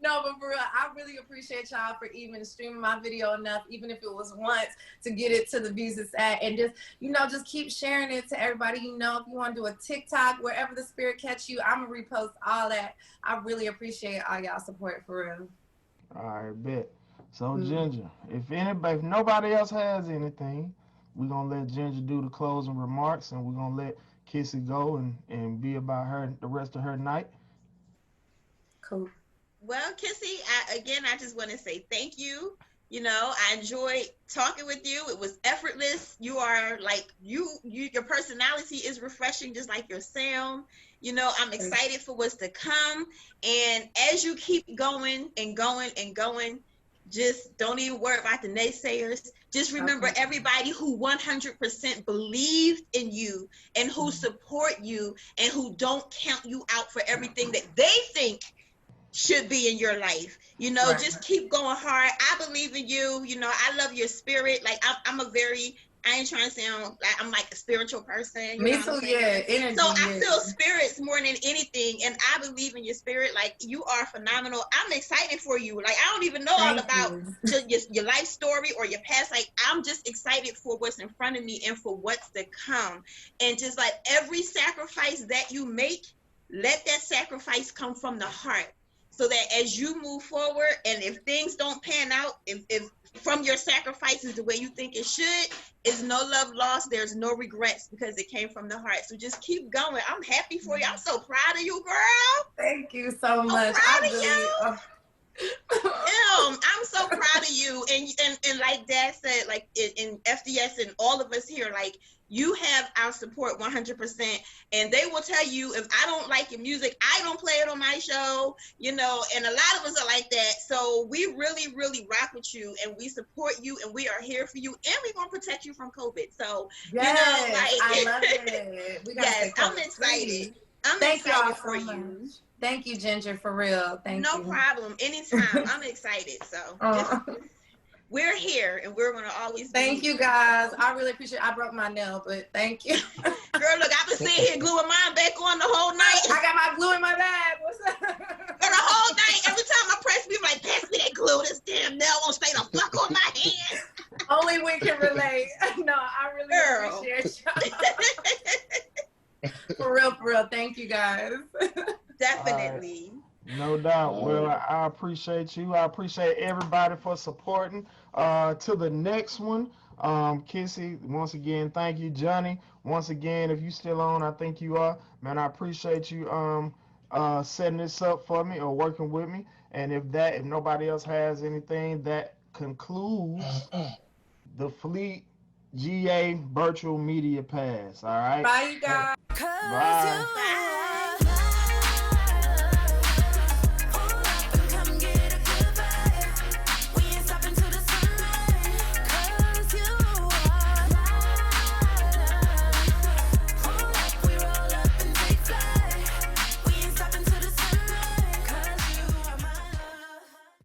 No, but for real, I really appreciate y'all for even streaming my video enough, even if it was once, to get it to the views it's at. And just, you know, just keep sharing it to everybody you know. If you want to do a TikTok, wherever the spirit catch you, I'm going to repost all that. I really appreciate all y'all support, for real. All right, bet. So, Ginger, if nobody else has anything, we're going to let Ginger do the closing remarks, and we're going to let Kissie go and be about her the rest of her night. Cool. Well, Kissie, I just want to say thank you. You know, I enjoyed talking with you. It was effortless. You are like, your personality is refreshing, just like your sound. You know, I'm excited for what's to come. And as you keep going and going and going, just don't even worry about the naysayers. Just remember everybody who 100% believed in you and who support you and who don't count you out for everything that they think should be in your life. You know, just keep going hard. I believe in you. You know, I love your spirit. Like I ain't trying to sound like I'm like a spiritual person. Me too, yeah. Energy, so I feel spirits more than anything, and I believe in your spirit. Like, you are phenomenal. I'm excited for you. Like, I don't even know all about your life story or your past. Like, I'm just excited for what's in front of me and for what's to come. And just like every sacrifice that you make, let that sacrifice come from the heart. So that as you move forward, and if things don't pan out, if from your sacrifices the way you think it should, is no love lost. There's no regrets because it came from the heart. So just keep going. I'm happy for you. I'm so proud of you, girl. Thank you so much. I'm proud of you. I'm so proud of you. And like Dad said, like in FDS and all of us here, like, you have our support 100%, and they will tell you if I don't like your music, I don't play it on my show, you know, and a lot of us are like that. So we really, really rock with you, and we support you, and we are here for you, and we're going to protect you from COVID. So, yes, you know, like, I love it. Yes, I'm excited. Thank y'all for so you. much. Thank you, Ginger, for real. Thank you. No problem. Anytime. I'm excited. So we're here, and we're going to always be Thank you, guys. I really appreciate it. I broke my nail, but thank you. Girl, look, I've been sitting here gluing mine back on the whole night. I got my glue in my bag. What's up? For the whole night, every time I press me, like, pass me that glue. This damn nail won't stay the fuck on my hand. Only we can relate. No, I really appreciate y'all. For real. Thank you, guys. Definitely. No doubt. Well, I appreciate you. I appreciate everybody for supporting. To the next one, Kissie, once again, thank you. Johnny, once again, if you still on, I think you are, man, I appreciate you setting this up for me or working with me. And if nobody else has anything, that concludes the Fleet GA Virtual Media Pass. All right. Bye, you guys. Bye.